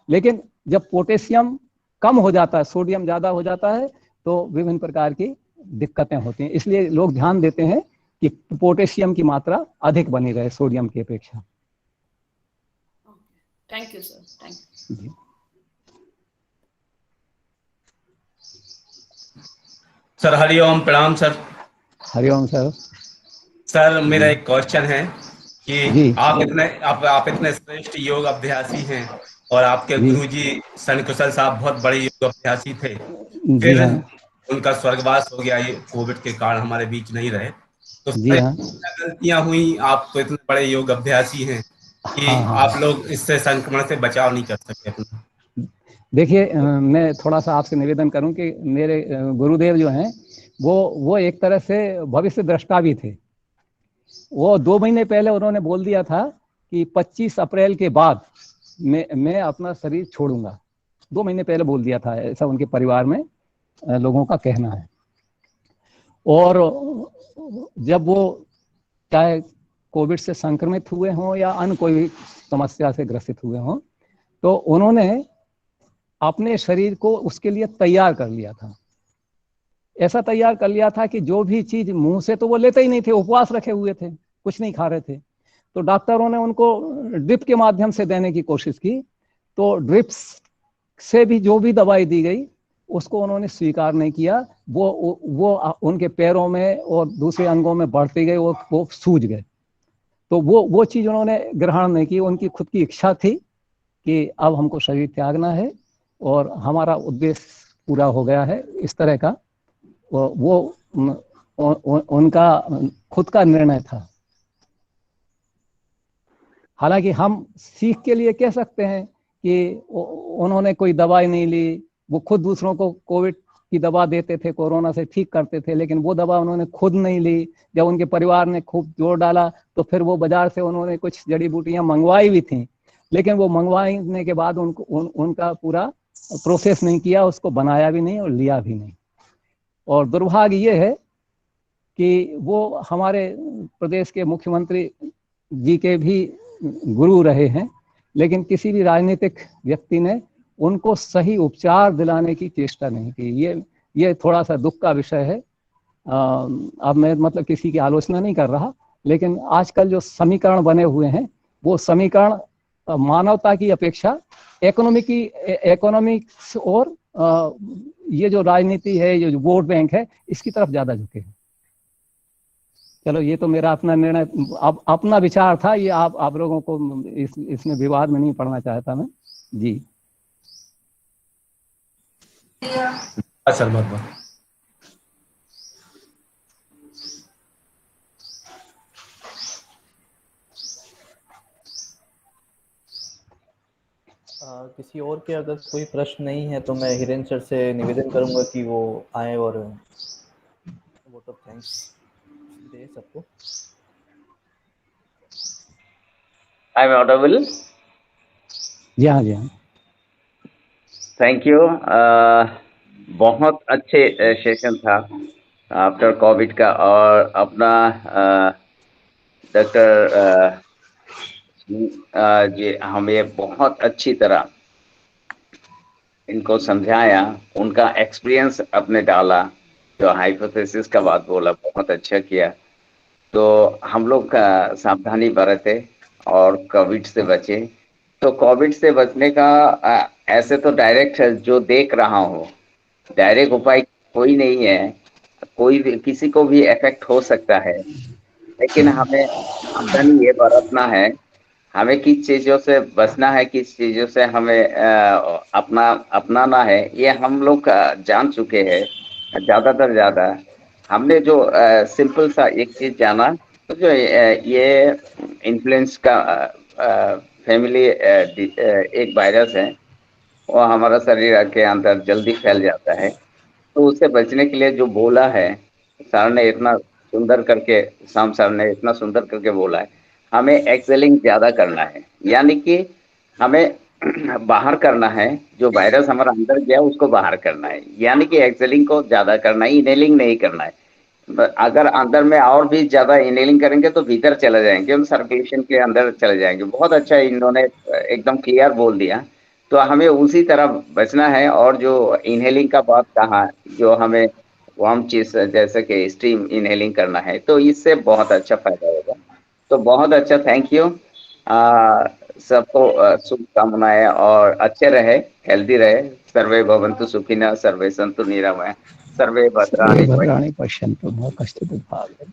लेकिन जब पोटेशियम कम हो जाता है, सोडियम ज्यादा हो जाता है, तो विभिन्न प्रकार की दिक्कतें होती हैं। इसलिए लोग ध्यान देते हैं कि पोटेशियम की मात्रा अधिक बनी रहे सोडियम की अपेक्षा। Thank you sir, thank you. Sir Hariom, प्रणाम सर। हरिओम सर। सर मेरा एक क्वेश्चन है कि जी आप इतने श्रेष्ठ योग अभ्यासी हैं, और आपके जी गुरुजी सनकुशल साहब बहुत बड़े योग अभ्यासी थे, जी फिर हाँ उनका स्वर्गवास हो गया, ये कोविड के कारण हमारे बीच नहीं रहे। तो जी हाँ क्या गलतियां हुई? आप तो इतने बड़े योग अभ्यासी हैं कि हाँ हाँ। आप लोग इससे संक्रमण से बचाव नहीं कर सके अपना। देखिए मैं थोड़ा सा आपसे निवेदन करूं कि मेरे गुरुदेव जो हैं वो एक तरह से भविष्य दृष्टा भी थे। वो 2 महीने पहले उन्होंने बोल दिया था कि 25 अप्रैल के बाद मैं अपना शरीर छोड़ूंगा। 2 महीने पहले बोल दिया था, ऐसा उनके परिवार में लोगों का कहना है। और जब वो चाहे कोविड से संक्रमित हुए हों या अन्य कोई समस्या से ग्रसित हुए हों, तो उन्होंने अपने शरीर को उसके लिए तैयार कर लिया था। ऐसा तैयार कर लिया था कि जो भी चीज मुंह से तो वो लेते ही नहीं थे, उपवास रखे हुए थे, कुछ नहीं खा रहे थे। तो डॉक्टरों ने उनको ड्रिप के माध्यम से देने की कोशिश की, तो ड्रिप्स से भी जो भी दवाई दी गई उसको उन्होंने स्वीकार नहीं किया। वो उनके पैरों में और दूसरे अंगों में बढ़ती गई, वो सूज गए। तो वो चीज उन्होंने ग्रहण नहीं की। उनकी खुद की इच्छा थी कि अब हमको शरीर त्यागना है और हमारा उद्देश्य पूरा हो गया है, इस तरह का उनका खुद का निर्णय था। हालांकि हम सीख के लिए कह सकते हैं कि उन्होंने कोई दवाई नहीं ली, वो खुद दूसरों को कोविड की दवा देते थे, कोरोना से ठीक करते थे, लेकिन वो दवा उन्होंने खुद नहीं ली। जब उनके परिवार ने खूब जोर डाला तो फिर वो बाजार से उन्होंने कुछ जड़ी बूटियां मंगवाई भी थी, लेकिन वो मंगवाने के बाद उनका पूरा प्रोसेस नहीं किया, उसको बनाया भी नहीं और लिया भी नहीं। और दुर्भाग्य ये है कि वो हमारे प्रदेश के मुख्यमंत्री जी के भी गुरु रहे हैं, लेकिन किसी भी राजनीतिक व्यक्ति ने उनको सही उपचार दिलाने की चेष्टा नहीं की। ये थोड़ा सा दुख का विषय है। अब मैं मतलब किसी की आलोचना नहीं कर रहा, लेकिन आजकल जो समीकरण बने हुए हैं वो समीकरण मानवता की अपेक्षा इकोनॉमिक्स और ये जो राजनीति है, ये जो वोट बैंक है, इसकी तरफ ज्यादा झुके हैं। चलो ये तो मेरा अपना निर्णय, अपना विचार था। ये आप लोगों को इसमें विवाद में नहीं पड़ना चाहता मैं जी। सर बहुत बहुत किसी और के अगर कोई प्रश्न नहीं है तो मैं हिरेन सर से निवेदन करूंगा कि वो आए और वोट ऑफ थैंक्स दे सबको। I am audible? जी हाँ जी हाँ। Thank you. बहुत अच्छे सेशन था आफ्टर कोविड का, और अपना डॉक्टर जी हमें बहुत अच्छी तरह इनको समझाया, उनका एक्सपीरियंस अपने डाला, जो हाइपोथेसिस का बात बोला, बहुत अच्छा किया। तो हम लोग सावधानी बरते और कोविड से बचे। तो कोविड से बचने का ऐसे तो डायरेक्ट जो देख रहा हूँ, डायरेक्ट उपाय कोई नहीं है। कोई भी किसी को भी इफेक्ट हो सकता है, लेकिन हमें सावधानी ये बरतना है हमें किस चीजों से बचना है, किस चीजों से हमें अपनाना है, ये हम लोग जान चुके हैं ज्यादातर ज्यादा। हमने जो सिंपल सा एक चीज जाना, तो जो ये इन्फ्लुएंस का फैमिली एक वायरस है, वो हमारा शरीर के अंदर जल्दी फैल जाता है। तो उससे बचने के लिए जो बोला है सर ने, इतना सुंदर करके, शाम सर ने इतना सुंदर करके बोला है, हमें एक्सेलिंग ज्यादा करना है। यानी कि हमें बाहर करना है, जो वायरस हमारा अंदर गया उसको बाहर करना है। यानी कि एक्सेलिंग को ज्यादा करना है, इनहेलिंग नहीं करना है। अगर अंदर में और भी ज्यादा इनहेलिंग करेंगे तो भीतर चले जाएंगे, हम सर्कुलेशन के अंदर चले जाएंगे। बहुत अच्छा इन्होंने एकदम क्लियर बोल दिया। तो हमें उसी तरह बचना है। और जो इनहेलिंग का बात कहा, जो हमें वार्म चीज जैसे कि स्टीम इनहेलिंग करना है, तो इससे बहुत अच्छा फायदा होगा। तो बहुत अच्छा, थैंक यू। सबको शुभकामनाएं, और अच्छे रहे, हेल्दी रहे। सर्वे भवन्तु सुखिनः, सर्वे सन्तु निरामया, सर्वे सर्वे भद्राणि भद्राणि पश्यन्तु मा कश्चित् दुःखात्।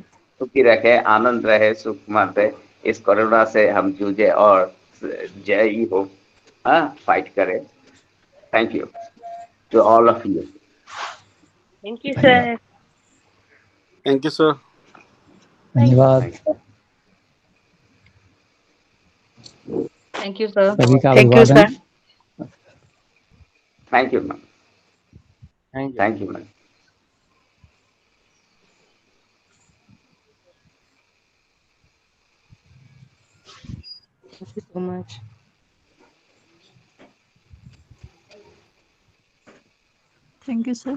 सुखी रहे, आनंद रहे, सुखमय रहे। इस कोरोना से हम जूझे और जय ही हो, हाँ, फाइट करें। Thank you to all of you. Thank you धन्यवाद। सर। Thank you sir. धन्यवाद थैंक यू सर। सभी का थैंक यू अभिवादन। Sir. Thank you ma'am, thank you. Thank you ma'am. Thank you so much. Thank you sir.